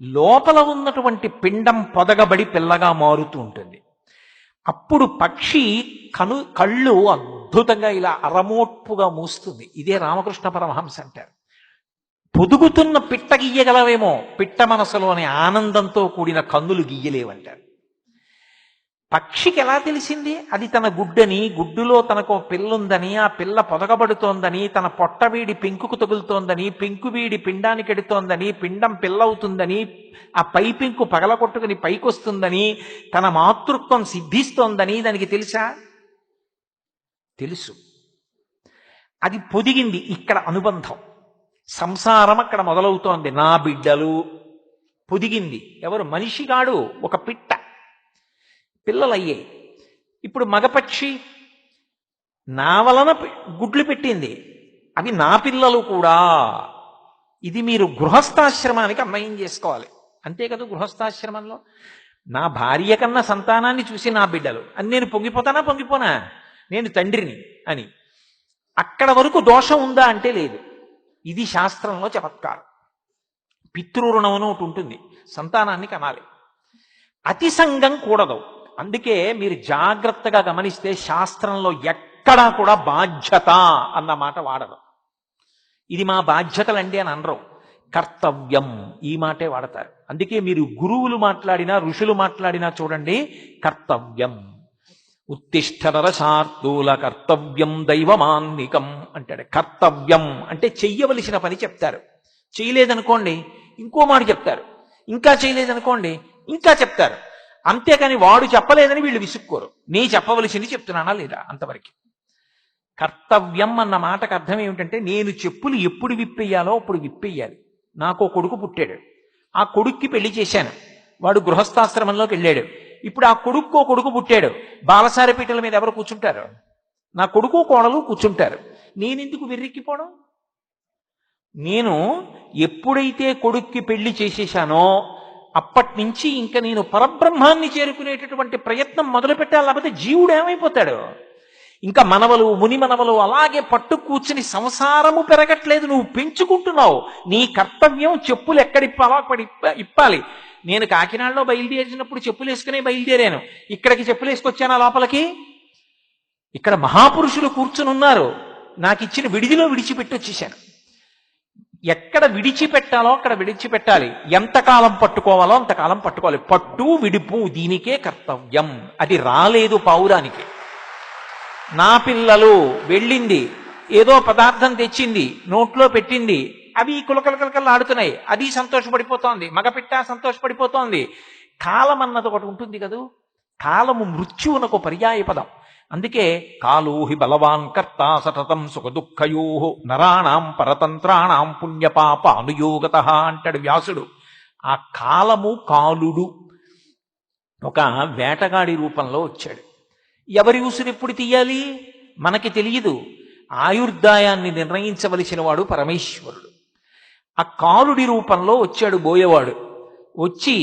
S2: లోపల ఉన్నటువంటి పిండం పొదగబడి పిల్లగా మారుతూ ఉంటుంది. అప్పుడు పక్షి కళ్ళు అద్భుతంగా ఇలా అరమోట్పుగా మూస్తుంది. ఇదే రామకృష్ణ పరమహంస అంటారు. పొదుగుతున్న పిట్ట గీయగలవేమో, పిట్ట మనసులోని ఆనందంతో కూడిన కన్నులు గీయలేవంటారు. పక్షికి ఎలా తెలిసింది అది తన గుడ్డని, గుడ్డులో తనకు పిల్లుందని, ఆ పిల్ల పొదగబడుతోందని, తన పొట్ట వీడి పెంకుకు తగులుతోందని, పెంకు వీడి పిండానికి ఎడుతోందని, పిండం పిల్లవుతుందని, ఆ పై పెంకు పగలగొట్టుకుని పైకొస్తుందని, తన మాతృత్వం సిద్ధిస్తోందని దానికి తెలుసా? తెలుసు. అది పొదిగింది. ఇక్కడ అనుబంధం, సంసారం అక్కడ మొదలవుతోంది. నా బిడ్డలు పొదిగింది. ఎవరు? మనిషిగాడు, ఒక పిట్ట. పిల్లలయ్యాయి. ఇప్పుడు మగపక్షి నా వలన గుడ్లు పెట్టింది, అవి నా పిల్లలు కూడా. ఇది మీరు గృహస్థాశ్రమానికి అన్వయం చేసుకోవాలి. అంతే కదా, గృహస్థాశ్రమంలో నా భార్య కన్నా సంతానాన్ని చూసి నా బిడ్డలు అని నేను పొంగిపోనా? నేను తండ్రిని అని. అక్కడ వరకు దోషం ఉందా అంటే లేదు. ఇది శాస్త్రంలో చమత్కారం. పితృరుణం అని ఒకటి ఉంటుంది, సంతానాన్ని కనాలి. అతి సంగం కూడదు. అందుకే మీరు జాగ్రత్తగా గమనిస్తే శాస్త్రంలో ఎక్కడా కూడా బాధ్యత అన్న మాట వాడరు. ఇది మా బాధ్యతలండి అని అనరు, కర్తవ్యం ఈ మాటే వాడతారు. అందుకే మీరు గురువులు మాట్లాడినా, ఋషులు మాట్లాడినా చూడండి, కర్తవ్యం. ఉత్తిష్ట నరశార్దూల కర్తవ్యం దైవమాన్నికం అంటాడు. కర్తవ్యం అంటే చెయ్యవలసిన పని చెప్తారు. చేయలేదనుకోండి ఇంకో మాట చెప్తారు, ఇంకా చేయలేదనుకోండి ఇంకా చెప్తారు. అంతేకాని వాడు చెప్పలేదని వీళ్ళు విసుక్కోరు. నీ చెప్పవలసింది చెప్తున్నానా లేదా, అంతవరకు. కర్తవ్యం అన్న మాటకు అర్థం ఏమిటంటే, నేను చెప్పులు ఎప్పుడు విప్పేయాలో అప్పుడు విప్పేయాలి. నాకు కొడుకు పుట్టాడు, ఆ కొడుక్కి పెళ్లి చేశాను, వాడు గృహస్థాశ్రమంలోకి వెళ్ళాడు. ఇప్పుడు ఆ కొడుకు పుట్టాడు, బాలసారి పీటల మీద ఎవరు కూర్చుంటారు? నా కొడుకు కోడలు కూర్చుంటారు. నేనెందుకు వెర్రెక్కిపోవడం? నేను ఎప్పుడైతే కొడుక్కి పెళ్లి చేసేశానో అప్పటి నుంచి ఇంకా నేను పరబ్రహ్మాన్ని చేరుకునేటటువంటి ప్రయత్నం మొదలు పెట్టాలి. లేకపోతే జీవుడు ఏమైపోతాడు? ఇంకా మనవలు, ముని మనవలు అలాగే పట్టు కూర్చుని సంసారము పెరగట్లేదు, నువ్వు పెంచుకుంటున్నావు. నీ కర్తవ్యం చెప్పులు ఎక్కడిప్పాలో అక్కడ ఇప్పాలి. నేను కాకినాడలో బయలుదేరినప్పుడు చెప్పులు వేసుకునే బయలుదేరాను. ఇక్కడికి చెప్పులు వేసుకొచ్చాను లోపలికి. ఇక్కడ మహాపురుషులు కూర్చుని ఉన్నారు, నాకు ఇచ్చిన విడిదిలో విడిచిపెట్టి వచ్చేసాను. ఎక్కడ విడిచిపెట్టాలో అక్కడ విడిచిపెట్టాలి, ఎంతకాలం పట్టుకోవాలో అంతకాలం పట్టుకోవాలి. పట్టు విడుపు దీనికే కర్తవ్యం. అది రాలేదు పావురానికి. నా పిల్లలు వెళ్ళింది, ఏదో పదార్థం తెచ్చింది, నోట్లో పెట్టింది, అవి కులకలకలకలు ఆడుతున్నాయి, అది సంతోషపడిపోతోంది, మగపిట్ట సంతోషపడిపోతోంది. కాలం అన్నది ఒకటి ఉంటుంది కదూ. కాలము మృత్యువునకు పర్యాయ పదం. అందుకే కాలోహి బలవాన్ కర్త సతతం సుఖదుఃఖయో నరాణాం పరతంత్రాణాం పుణ్యపాప అనుయోగత అంటాడు వ్యాసుడు. ఆ కాలము కాలుడు ఒక వేటగాడి రూపంలో వచ్చాడు. ఎవరి ఉసురు ఎప్పుడు తీయాలి మనకి తెలియదు. ఆయుర్దాయాన్ని నిర్ణయించవలసిన వాడు పరమేశ్వరుడు. ఆ కాలుడి రూపంలో వచ్చాడు బోయేవాడు. వచ్చి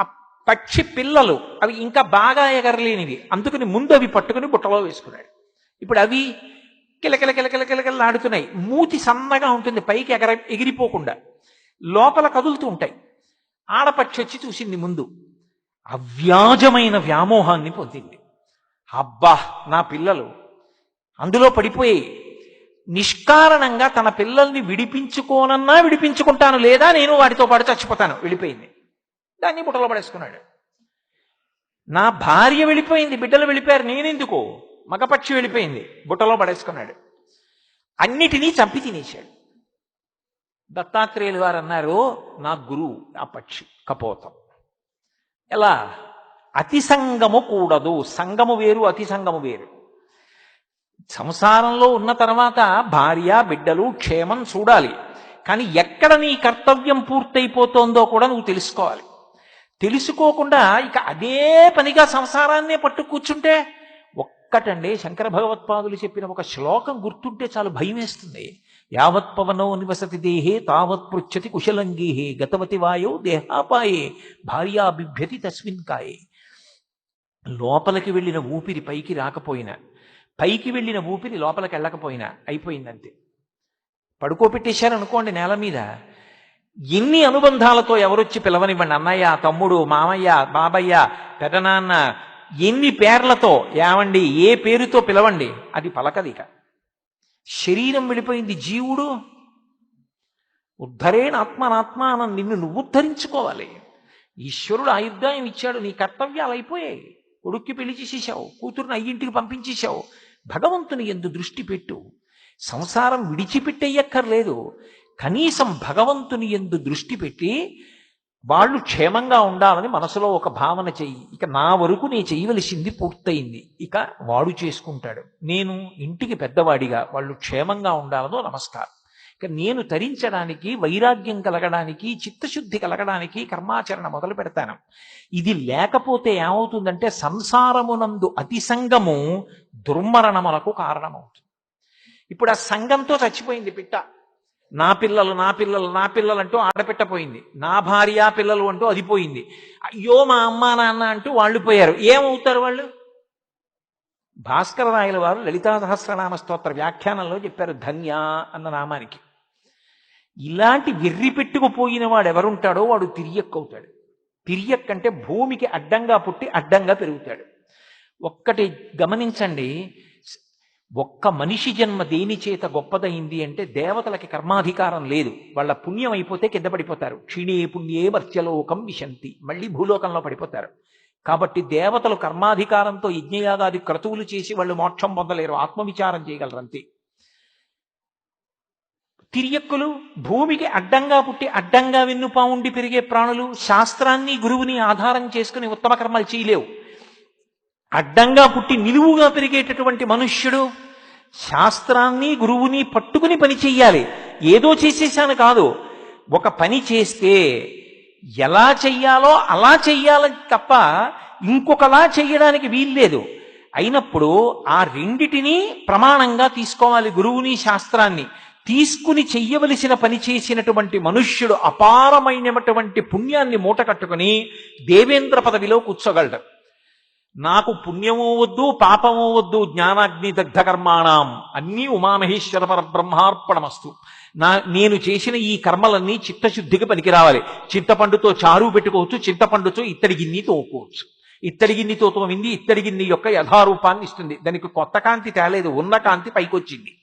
S2: ఆ పక్షి పిల్లలు అవి ఇంకా బాగా ఎగరలేనివి, అందుకని ముందు అవి పట్టుకుని బుట్టలో వేసుకున్నాడు. ఇప్పుడు అవి కిలకిల కిలకిల కిలకిలలాడుతున్నాయి. మూతి సన్నగా ఉంటుంది, పైకి ఎగిరిపోకుండా లోపల కదులుతూ ఉంటాయి. ఆడపక్షి వచ్చి చూసింది ముందు, అవ్యాజమైన వ్యామోహాన్ని పొందింది. అబ్బా నా పిల్లలు అందులో పడిపోయి నిష్కారణంగా తన పిల్లల్ని విడిపించుకోనన్నా విడిపించుకుంటాను, లేదా నేను వాటితో పాటు చచ్చిపోతాను. వెళ్ళిపోయింది, దాన్ని బుట్టలో పడేసుకున్నాడు. నా భార్య వెళ్ళిపోయింది, బిడ్డలు వెళ్ళిపోయారు, నేనెందుకు? మగపక్షి వెళ్ళిపోయింది, బుట్టలో పడేసుకున్నాడు. అన్నిటినీ చంపి తినేశాడు. దత్తాత్రేయులు వారు అన్నారు, నా గురువు ఆ పక్షి కపోతం. ఎలా? అతి సంగము కూడదు. సంగము వేరు, అతి సంగము వేరు. సంసారంలో ఉన్న తర్వాత భార్య బిడ్డలు క్షేమం చూడాలి, కానీ ఎక్కడ నీ కర్తవ్యం పూర్తయిపోతోందో కూడా నువ్వు తెలుసుకోవాలి. తెలుసుకోకుండా ఇక అదే పనిగా సంసారాన్నే పట్టు కూర్చుంటే, ఒక్కటండి శంకర భగవత్పాదులు చెప్పిన ఒక శ్లోకం గుర్తుంటే చాలు భయం వేస్తుంది. యావత్ పవనో నివసతి దేహే తావత్ పృచ్చతి కుశలంగీహే గతవతి వాయో దేహాపాయే భార్యా బిభ్యతి తస్మిన్ కాయే. లోపలికి వెళ్ళిన ఊపిరి పైకి రాకపోయినా, పైకి వెళ్ళిన ఊపిరి లోపలికి వెళ్ళకపోయినా అయిపోయిందంతే. పడుకోబెట్టేశారనుకోండి నేల మీద, ఎన్ని అనుబంధాలతో ఎవరొచ్చి పిలవనివ్వండి, అన్నయ్య, తమ్ముడు, మామయ్య, బాబయ్య, పెదనాన్న, ఎన్ని పేర్లతో, ఏమండి, ఏ పేరుతో పిలవండి, అది పలకదిక. శరీరం వెళ్ళిపోయింది, జీవుడు ఉద్ధరేణ ఆత్మనాత్మానం, నిన్ను నువ్వు ఉద్ధరించుకోవాలి. ఈశ్వరుడు ఆయుర్దాయం ఇచ్చాడు, నీ కర్తవ్యాలు అయిపోయాయి. కొడుక్కి పెళ్లి చేసేసావు, కూతురుని అయ్యింటికి పంపించేశావు. భగవంతుని యందు దృష్టి పెట్టు. సంసారం విడిచిపెట్టేయక్కర్లేదు, కనీసం భగవంతుని యందు దృష్టి పెట్టి వాళ్ళు క్షేమంగా ఉండాలని మనసులో ఒక భావన చెయ్యి. ఇక నా వరకు నేను చేయవలసింది పూర్తయింది, ఇక వాడు చేసుకుంటాడు. నేను ఇంటికి పెద్దవాడిగా వాళ్ళు క్షేమంగా ఉండాలనో నమస్కారం. ఇక నేను తరించడానికి, వైరాగ్యం కలగడానికి, చిత్తశుద్ధి కలగడానికి కర్మాచరణ మొదలు పెడతాను. ఇది లేకపోతే ఏమవుతుందంటే సంసారమునందు అతి సంగము దుర్మరణములకు కారణమవుతుంది. ఇప్పుడు ఆ సంఘంతో చచ్చిపోయింది పిట్ట. నా పిల్లలు నా పిల్లలు నా పిల్లలు అంటూ ఆడపెట్టపోయింది, నా భార్య పిల్లలు అంటూ అది పోయింది. అయ్యో మా అమ్మ నాన్న అంటూ వాళ్ళు పోయారు. ఏమవుతారు వాళ్ళు? భాస్కర రాయల వారు లలితా సహస్రనామ స్తోత్ర వ్యాఖ్యానంలో చెప్పారు ధన్య అన్న నామానికి. ఇలాంటి వెర్రి పెట్టుకుపోయిన వాడు ఎవరుంటాడో వాడు తిరియక్కవుతాడు. తిరియక్కంటే భూమికి అడ్డంగా పుట్టి అడ్డంగా పెరుగుతాడు. ఒక్కటి గమనించండి, ఒక్క మనిషి జన్మ దేని చేత గొప్పదైంది అంటే దేవతలకి కర్మాధికారం లేదు. వాళ్ళ పుణ్యం అయిపోతే కింద పడిపోతారు. క్షీణే పుణ్యే మర్త్యలోకం విశంతి, మళ్ళీ భూలోకంలో పడిపోతారు. కాబట్టి దేవతలు కర్మాధికారంతో యజ్ఞయాగాది క్రతువులు చేసి వాళ్ళు మోక్షం పొందలేరు, ఆత్మవిచారం చేయగలరు అంతే. తిరియక్కులు భూమికి అడ్డంగా పుట్టి అడ్డంగా వెన్నుపావుండి పెరిగే ప్రాణులు శాస్త్రాన్ని గురువుని ఆధారం చేసుకుని ఉత్తమ కర్మలు చేయలేవు. అడ్డంగా పుట్టి నిలువుగా పెరిగేటటువంటి మనుష్యుడు శాస్త్రాన్ని గురువుని పట్టుకుని పని చెయ్యాలి. ఏదో చేసేసాను కాదు, ఒక పని చేస్తే ఎలా చెయ్యాలో అలా చెయ్యాలని తప్ప ఇంకొకలా చెయ్యడానికి వీల్లేదు. అయినప్పుడు ఆ రెండిటినీ ప్రమాణంగా తీసుకోవాలి. గురువుని శాస్త్రాన్ని తీసుకుని చెయ్యవలసిన పని చేసినటువంటి మనుష్యుడు అపారమైనటువంటి పుణ్యాన్ని మూట కట్టుకుని దేవేంద్ర పదవిలో కూర్చోగలడు. నాకు పుణ్యమూ వద్దు, పాపమూ వద్దు, జ్ఞానాగ్ని దగ్ధ కర్మాణం, అన్నీ ఉమామహేశ్వర పరబ్రహ్మార్పణమస్తు. నేను చేసిన ఈ కర్మలన్నీ చిత్తశుద్ధికి పనికి రావాలి. చింతపండుతో చారు పెట్టుకోవచ్చు, చింతపండుతో ఇత్తడి గిన్నె తోముకోవచ్చు. ఇత్తడి గిన్నెతో తోమింది ఇత్తడి గిన్నె యొక్క యథారూపాన్ని ఇస్తుంది. దానికి కొత్త కాంతి తేలేదు, ఉన్న కాంతి పైకొచ్చింది.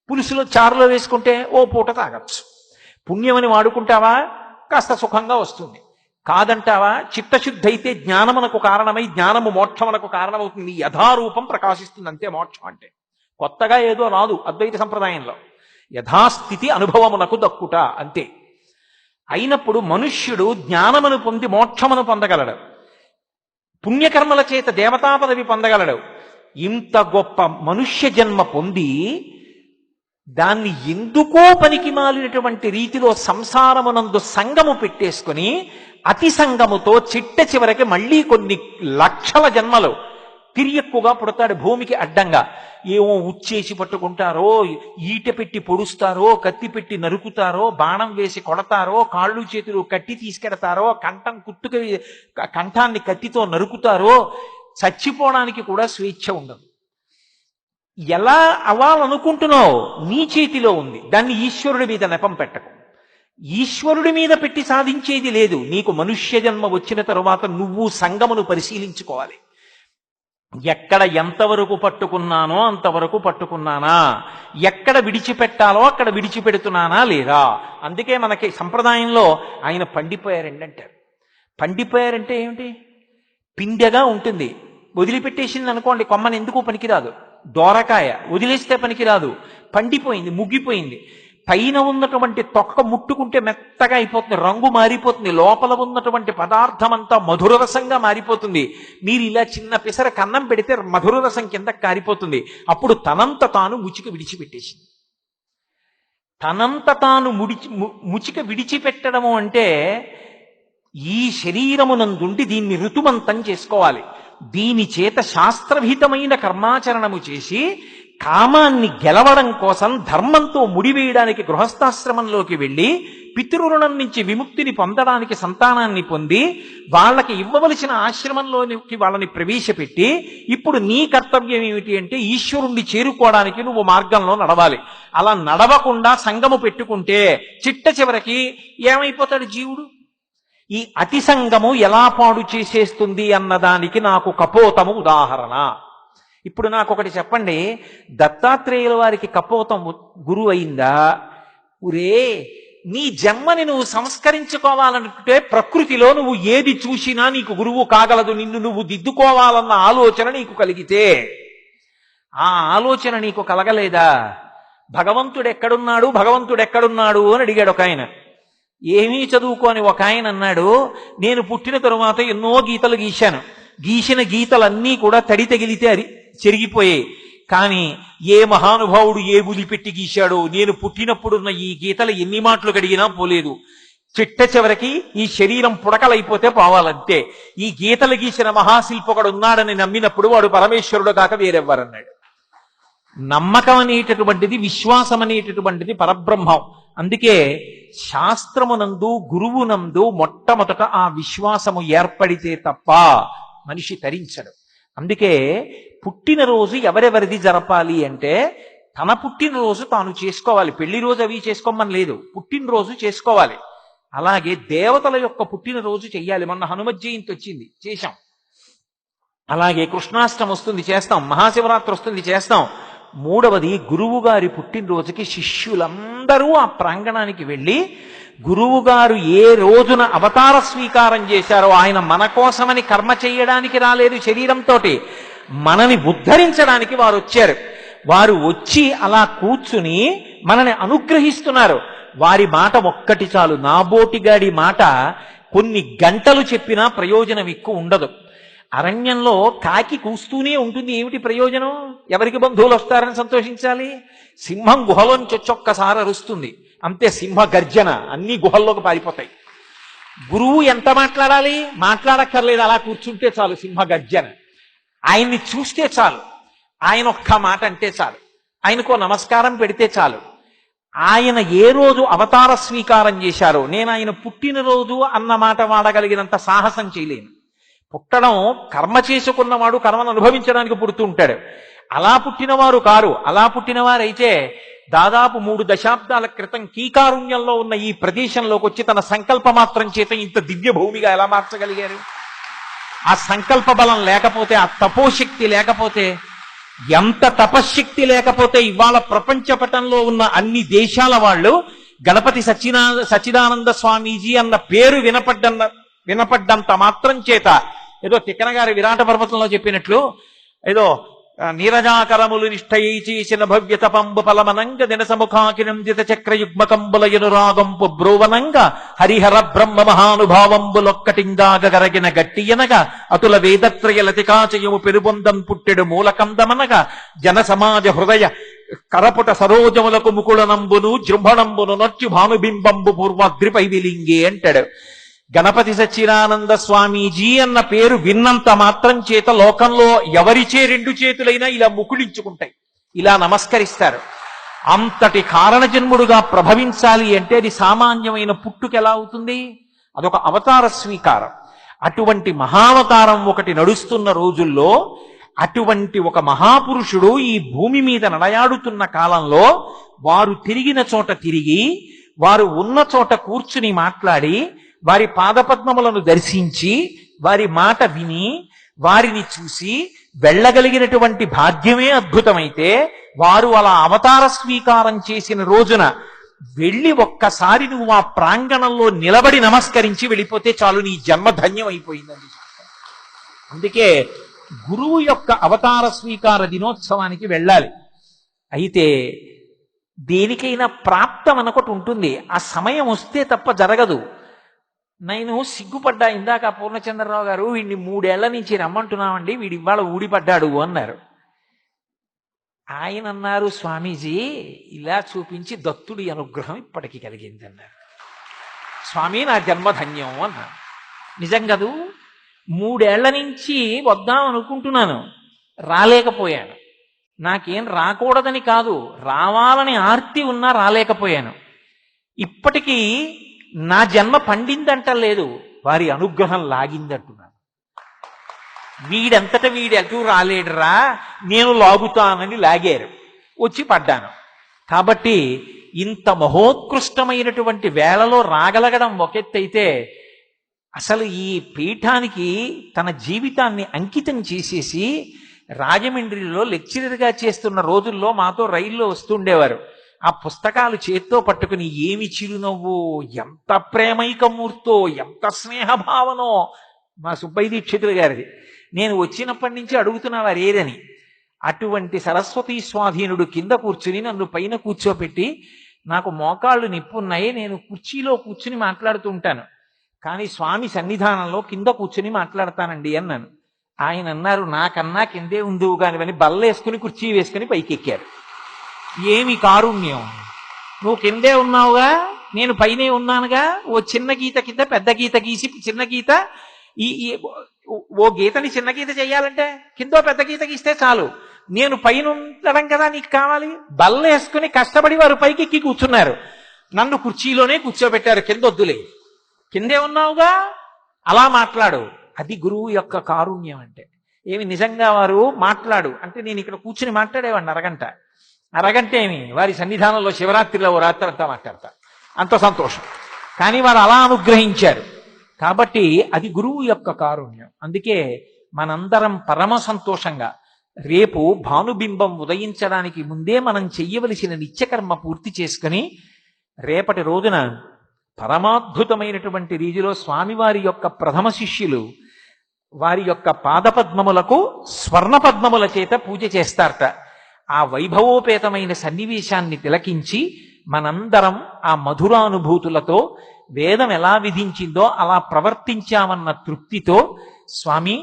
S2: పులుసులో చారులో వేసుకుంటే ఓ పూట తాగచ్చు. పుణ్యమని వాడుకుంటావా, కాస్త సుఖంగా వస్తుంది. కాదంటావా, చిత్తశుద్ధి అయితే జ్ఞానమునకు కారణమై జ్ఞానము మోక్షమునకు కారణమవుతుంది. యథారూపం ప్రకాశిస్తుంది అంతే మోక్షం అంటే. కొత్తగా ఏదో రాదు అద్వైత సంప్రదాయంలో. యథాస్థితి అనుభవమునకు దక్కుట అంతే. అయినప్పుడు మనుష్యుడు జ్ఞానమును పొంది మోక్షమును పొందగలడు, పుణ్యకర్మల చేత దేవతా పదవి పొందగలడు. ఇంత గొప్ప మనుష్య జన్మ పొంది దాన్ని ఎందుకో పనికి మాలినటువంటి రీతిలో సంసారమునందు సంగము పెట్టేసుకుని అతి సంగముతో చిట్ట చివరికి మళ్ళీ కొన్ని లక్షల జన్మలు తిరియక్కుగా పుడతాడు భూమికి అడ్డంగా. ఏమో ఉచ్చేసి పట్టుకుంటారో, ఈట పెట్టి పొడుస్తారో, కత్తి పెట్టి నరుకుతారో, బాణం వేసి కొడతారో, కాళ్ళు చేతులు కట్టి తీసుకెడతారో, కంఠాన్ని కత్తితో నరుకుతారో, చచ్చిపోవడానికి కూడా స్వేచ్ఛ ఉండదు. ఎలా అవ్వాలనుకుంటున్నావు నీ చేతిలో ఉంది. దాన్ని ఈశ్వరుడి మీద నెపం పెట్టకు. ఈశ్వరుడి మీద పెట్టి సాధించేది లేదు. నీకు మనుష్య జన్మ వచ్చిన తరువాత నువ్వు సంగమును పరిశీలించుకోవాలి. ఎక్కడ ఎంతవరకు పట్టుకున్నానో అంతవరకు పట్టుకున్నానా, ఎక్కడ విడిచిపెట్టాలో అక్కడ విడిచిపెడుతున్నానా లేదా. అందుకే మనకి సంప్రదాయంలో ఆయన పండిపోయారండి అంటారు. పండిపోయారంటే ఏమిటి? పిండెగా ఉంటుంది, వదిలిపెట్టేసింది అనుకోండి కొమ్మని ఎందుకు పనికిరాదు. దోరకాయ వదిలేస్తే పనికిరాదు, పండిపోయింది, ముగ్గిపోయింది. పైన ఉన్నటువంటి తొక్క ముట్టుకుంటే మెత్తగా అయిపోతుంది, రంగు మారిపోతుంది, లోపల ఉన్నటువంటి పదార్థం అంతా మధుర రసంగా మారిపోతుంది. మీరు ఇలా చిన్న పిసర కన్నం పెడితే మధుర రసం కింద కారిపోతుంది. అప్పుడు తనంత తాను ముచిక విడిచిపెట్టేసింది. తనంత తాను ముచిక విడిచిపెట్టడము అంటే ఈ శరీరమునందుండి దీన్ని ఋతుమంతం చేసుకోవాలి. దీని చేత శాస్త్రవిహితమైన కర్మాచరణము చేసి కామాన్ని గెలవడం కోసం ధర్మంతో ముడివేయడానికి గృహస్థాశ్రమంలోకి వెళ్ళి పితృరుణం నుంచి విముక్తిని పొందడానికి సంతానాన్ని పొంది వాళ్ళకి ఇవ్వవలసిన ఆశ్రమంలోకి వాళ్ళని ప్రవేశపెట్టి ఇప్పుడు నీ కర్తవ్యం ఏమిటి అంటే ఈశ్వరుణ్ణి చేరుకోవడానికి నువ్వు మార్గంలో నడవాలి. అలా నడవకుండా సంగము పెట్టుకుంటే చిట్ట చివరికి ఏమైపోతాడు జీవుడు? ఈ అతి సంగము ఎలా పాడు చేసేస్తుంది అన్నదానికి నాకు కపోతము ఉదాహరణ. ఇప్పుడు నాకు ఒకటి చెప్పండి, దత్తాత్రేయుల వారికి కపోతం గురువు అయిందా? ఉరే, నీ జన్మని నువ్వు సంస్కరించుకోవాలనుకుంటే ప్రకృతిలో నువ్వు ఏది చూసినా నీకు గురువు కాగలదు. నిన్ను నువ్వు దిద్దుకోవాలన్న ఆలోచన నీకు కలిగితే, ఆ ఆలోచన నీకు కలగలేదా? భగవంతుడు ఎక్కడున్నాడు అని అడిగాడు ఒక ఆయన. ఏమీ చదువుకోని ఒక ఆయన అన్నాడు, నేను పుట్టిన తరువాత ఎన్నో గీతలు గీశాను, గీసిన గీతలన్నీ కూడా తడి తగిలితే చెరిగిపోయాయి. కానీ ఏ మహానుభావుడు ఏ బులి పెట్టి గీశాడో, నేను పుట్టినప్పుడున్న ఈ గీతలు ఎన్ని మాటలు కడిగినా పోలేదు. చిట్ట చివరికి ఈ శరీరం పుడకలైపోతే పోవాలంతే. ఈ గీతలు గీసిన మహాశిల్పకుడు ఉన్నాడని నమ్మినప్పుడు వాడు పరమేశ్వరుడు కాక వేరెవ్వరన్నాడు. నమ్మకం అనేటటువంటిది, విశ్వాసం అనేటటువంటిది పరబ్రహ్మం. అందుకే శాస్త్రమునందు గురువునందు మొట్టమొదట ఆ విశ్వాసము ఏర్పడితే తప్ప మనిషి తరించడు. అందుకే పుట్టినరోజు ఎవరెవరిది జరపాలి అంటే తన పుట్టినరోజు తాను చేసుకోవాలి. పెళ్లి రోజు అవి చేసుకోమని లేదు, పుట్టినరోజు చేసుకోవాలి. అలాగే దేవతల యొక్క పుట్టినరోజు చెయ్యాలి. మొన్న హనుమత్ జయంతి వచ్చింది, చేశాం. అలాగే కృష్ణాష్టమి వస్తుంది, చేస్తాం. మహాశివరాత్రి వస్తుంది, చేస్తాం. మూడవది గురువు గారి పుట్టినరోజుకి శిష్యులందరూ ఆ ప్రాంగణానికి వెళ్ళి గురువుగారు ఏ రోజున అవతార స్వీకారం చేశారో, ఆయన మన కోసమని కర్మ చేయడానికి రాలేదు శరీరంతో, మనని ఉద్ధరించడానికి వారు వచ్చారు. వారు వచ్చి అలా కూర్చుని మనని అనుగ్రహిస్తున్నారు. వారి మాట ఒక్కటి చాలు. నాబోటిగాడి మాట కొన్ని గంటలు చెప్పినా ప్రయోజనం ఎక్కువ ఉండదు. అరణ్యంలో కాకి కూస్తూనే ఉంటుంది, ఏమిటి ప్రయోజనం? ఎవరికి బంధువులు వస్తారని సంతోషించాలి? సింహం గుహలోంచి ఒక్కసారి అరుస్తుంది, అంతే, సింహ గర్జన, అన్ని గుహల్లోకి పారిపోతాయి. గురువు ఎంత మాట్లాడాలి? మాట్లాడక్కర్లేదు, అలా కూర్చుంటే చాలు, సింహ గర్జన. ఆయన్ని చూస్తే చాలు, ఆయన ఒక్క మాట అంటే చాలు, ఆయనకో నమస్కారం పెడితే చాలు. ఆయన ఏ రోజు అవతార స్వీకారం చేశారో, నేను ఆయన పుట్టినరోజు అన్న మాట వాడగలిగినంత సాహసం చేయలేను. పుట్టడం కర్మ చేసుకున్నవాడు కర్మను అనుభవించడానికి పుడుతూ ఉంటాడు. అలా పుట్టినవారు కారు. అలా పుట్టినవారైతే దాదాపు 3 దశాబ్దాల క్రితం కీకారుణ్యంలో ఉన్న ఈ ప్రదేశంలోకి వచ్చి తన సంకల్ప మాత్రం చేత ఇంత దివ్య భూమిగా ఎలా మార్చగలిగారు? ఆ సంకల్ప బలం లేకపోతే, ఆ తపోశక్తి లేకపోతే, ఎంత తపశ్శక్తి లేకపోతే ఇవాళ ప్రపంచ పటంలో ఉన్న అన్ని దేశాల వాళ్ళు గణపతి సచ్చిదానంద స్వామీజీ అన్న పేరు వినపడ్డంత మాత్రం చేత ఏదో తిక్కన గారి విరాట పర్వతంలో చెప్పినట్లు ఏదో నీరజాకరములు నిష్ఠయి చేసిన భవ్యత పంబు ఫలమనంగ దినసముఖాకినందిత చక్రయుగ్మకంబులయునురాగంపు బ్రోవనంగ హరిహర బ్రహ్మ మహానుభావంబులొక్కటింగాగరగిన గట్టియనగా అతుల వేదత్రయ లతికాచయము పెరుబొందం పుట్టెడు మూలకందమనగా జన సమాజ హృదయ కరపుట సరోజములకు ముకుళనంబును జృంభణంబును నొచ్చు భానుబింబంబు పూర్వాగ్రిపై విలింగే అంటాడు. గణపతి సచ్చిదానంద స్వామీజీ అన్న పేరు విన్నంత మాత్రం చేత లోకంలో ఎవరిచే రెండు చేతులైనా ఇలా ముకుళించుకుంటాయి, ఇలా నమస్కరిస్తారు. అంతటి కారణజన్ముడుగా ప్రభవించాలి అంటే అది సామాన్యమైన పుట్టుక ఎలా అవుతుంది? అదొక అవతార స్వీకారం. అటువంటి మహావతారం ఒకటి నడుస్తున్న రోజుల్లో అటువంటి ఒక మహాపురుషుడు ఈ భూమి మీద నడయాడుతున్న కాలంలో వారు తిరిగిన చోట తిరిగి, వారు ఉన్న చోట కూర్చుని మాట్లాడి, వారి పాదపద్మములను దర్శించి, వారి మాట విని, వారిని చూసి వెళ్ళగలిగినటువంటి భాగ్యమే అద్భుతమైతే, వారు అలా అవతార స్వీకారం చేసిన రోజున వెళ్ళి ఒక్కసారి నువ్వు ఆ ప్రాంగణంలో నిలబడి నమస్కరించి వెళ్ళిపోతే చాలు, నీ జన్మ ధన్యం అయిపోయిందని. అందుకే గురువు యొక్క అవతార స్వీకార దినోత్సవానికి వెళ్ళాలి. అయితే దేనికైనా ప్రాప్తం అనొకటి ఉంటుంది, ఆ సమయం వస్తే తప్ప జరగదు. నేను సిగ్గుపడ్డా ఇందాక పూర్ణచంద్రరావు గారు వీడిని 3 ఏళ్ల నుంచి రమ్మంటున్నామండి, వీడి ఇవాళ ఊడిపడ్డాడు అన్నారు. ఆయన అన్నారు, స్వామీజీ ఇలా చూపించి దత్తుడి అనుగ్రహం ఇప్పటికి కలిగింది అన్నారు. స్వామి నా జన్మధన్యం అన్నారు. నిజం కదూ, 3 ఏళ్ల నుంచి వద్దాం అనుకుంటున్నాను, రాలేకపోయాను. నాకేం రాకూడదని కాదు, రావాలని ఆర్తి ఉన్నా రాలేకపోయాను. ఇప్పటికీ నా జన్మ పండిందంటలేదు, వారి అనుగ్రహం లాగిందంటున్నాను. వీడంతట వీడెటూ రాలేడురా, నేను లాగుతానని లాగారు, వచ్చి పడ్డాను. కాబట్టి ఇంత మహోత్కృష్టమైనటువంటి వేళలో రాగలగడం ఒకెత్తైతే, అసలు ఈ పీఠానికి తన జీవితాన్ని అంకితం చేసేసి రాజమండ్రిలో లెక్చరర్గా చేస్తున్న రోజుల్లో మాతో రైల్లో వస్తుండేవారు. ఆ పుస్తకాలు చేత్తో పట్టుకుని ఏమి చిరునవ్వు, ఎంత ప్రేమైకమూర్తో, ఎంత స్నేహభావనో మా సుబ్బయ్య దీక్షితులు గారిది. నేను వచ్చినప్పటి నుంచి అడుగుతున్నవారు ఏదని. అటువంటి సరస్వతీ స్వాధీనుడు కింద కూర్చుని నన్ను పైన కూర్చోపెట్టి, నాకు మోకాళ్ళు నిప్పున్నాయి, నేను కుర్చీలో కూర్చుని మాట్లాడుతూ ఉంటాను, కానీ స్వామి సన్నిధానంలో కింద కూర్చుని మాట్లాడతానండి అన్నాను. ఆయన అన్నారు, నాకన్నా కిందే ఉందివు కానివని బల్లేసుకుని కుర్చీ వేసుకుని పైకి ఎక్కారు. ఏమి కారుణ్యం! నువ్వు కిందే ఉన్నావుగా, నేను పైనే ఉన్నానుగా. ఓ చిన్న గీత కింద పెద్ద గీత గీసి, చిన్న గీత ఓ గీతని చిన్న గీత చెయ్యాలంటే కిందో పెద్ద గీత గీస్తే చాలు. నేను పైన ఉండడం కదా నీకు కావాలి. బల్లేసుకుని కష్టపడి వారు పైకి ఎక్కి కూర్చున్నారు, నన్ను కుర్చీలోనే కూర్చోబెట్టారు. కింద వద్దులే, కిందే ఉన్నావుగా, అలా మాట్లాడు. అది గురువు యొక్క కారుణ్యం అంటే. ఏమి నిజంగా వారు మాట్లాడు అంటే నేను ఇక్కడ కూర్చుని మాట్లాడేవాడిని అరగంట ఏమి, వారి సన్నిధానంలో శివరాత్రిలో ఓ రాత్రి అంతా మాట్లాడతారు, అంత సంతోషం. కానీ వారు అలా అనుగ్రహించారు. కాబట్టి అది గురువు యొక్క కారుణ్యం. అందుకే మనందరం పరమ సంతోషంగా రేపు భానుబింబం ఉదయించడానికి ముందే మనం చెయ్యవలసిన నిత్యకర్మ పూర్తి చేసుకుని రేపటి రోజున పరమాద్భుతమైనటువంటి రీతిలో స్వామివారి యొక్క ప్రథమ శిష్యులు వారి యొక్క పాదపద్మములకు స్వర్ణ పద్మముల చేత పూజ చేస్తారట. ఆ వైభవోపేతమైన సన్నివేశాన్ని తిలకించి మనందరం ఆ మధురానుభూతులతో వేదం ఎలా విధించిందో అలా ప్రవర్తించామన్న తృప్తితో, స్వామి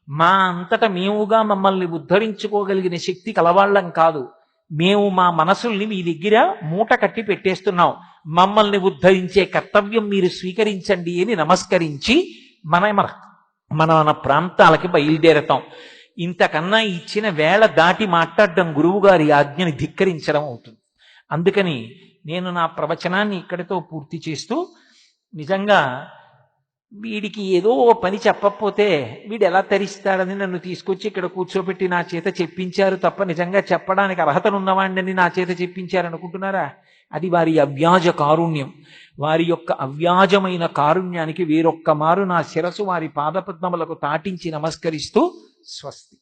S2: మా అంతట మేముగా మమ్మల్ని ఉద్ధరించుకోగలిగిన శక్తి కలవాళ్ళం కాదు, మేము మా మనసుల్ని మీ దగ్గర మూట కట్టి పెట్టేస్తున్నాం, మమ్మల్ని ఉద్ధరించే కర్తవ్యం మీరు స్వీకరించండి అని నమస్కరించి మన ప్రాంతాలకి బయలుదేరతాం. ఇంతకన్నా ఇచ్చిన వేళ దాటి మాట్లాడడం గురువుగారి ఆజ్ఞని ధిక్కరించడం అవుతుంది. అందుకని నేను నా ప్రవచనాన్ని ఇక్కడితో పూర్తి చేస్తూ, నిజంగా వీడికి ఏదో ఓ పని చెప్పకపోతే వీడు ఎలా తరిస్తాడని నన్ను తీసుకొచ్చి ఇక్కడ కూర్చోబెట్టి నా చేత చెప్పించారు తప్ప నిజంగా చెప్పడానికి అర్హతనున్నవాడిని నా చేత చెప్పించారనుకుంటున్నారా? అది వారి అవ్యాజ కారుణ్యం. వారి యొక్క అవ్యాజమైన కారుణ్యానికి వేరొక్క మారు నా శిరసు వారి పాదపద్మములకు తాటించి నమస్కరిస్తూ స్వస్తి.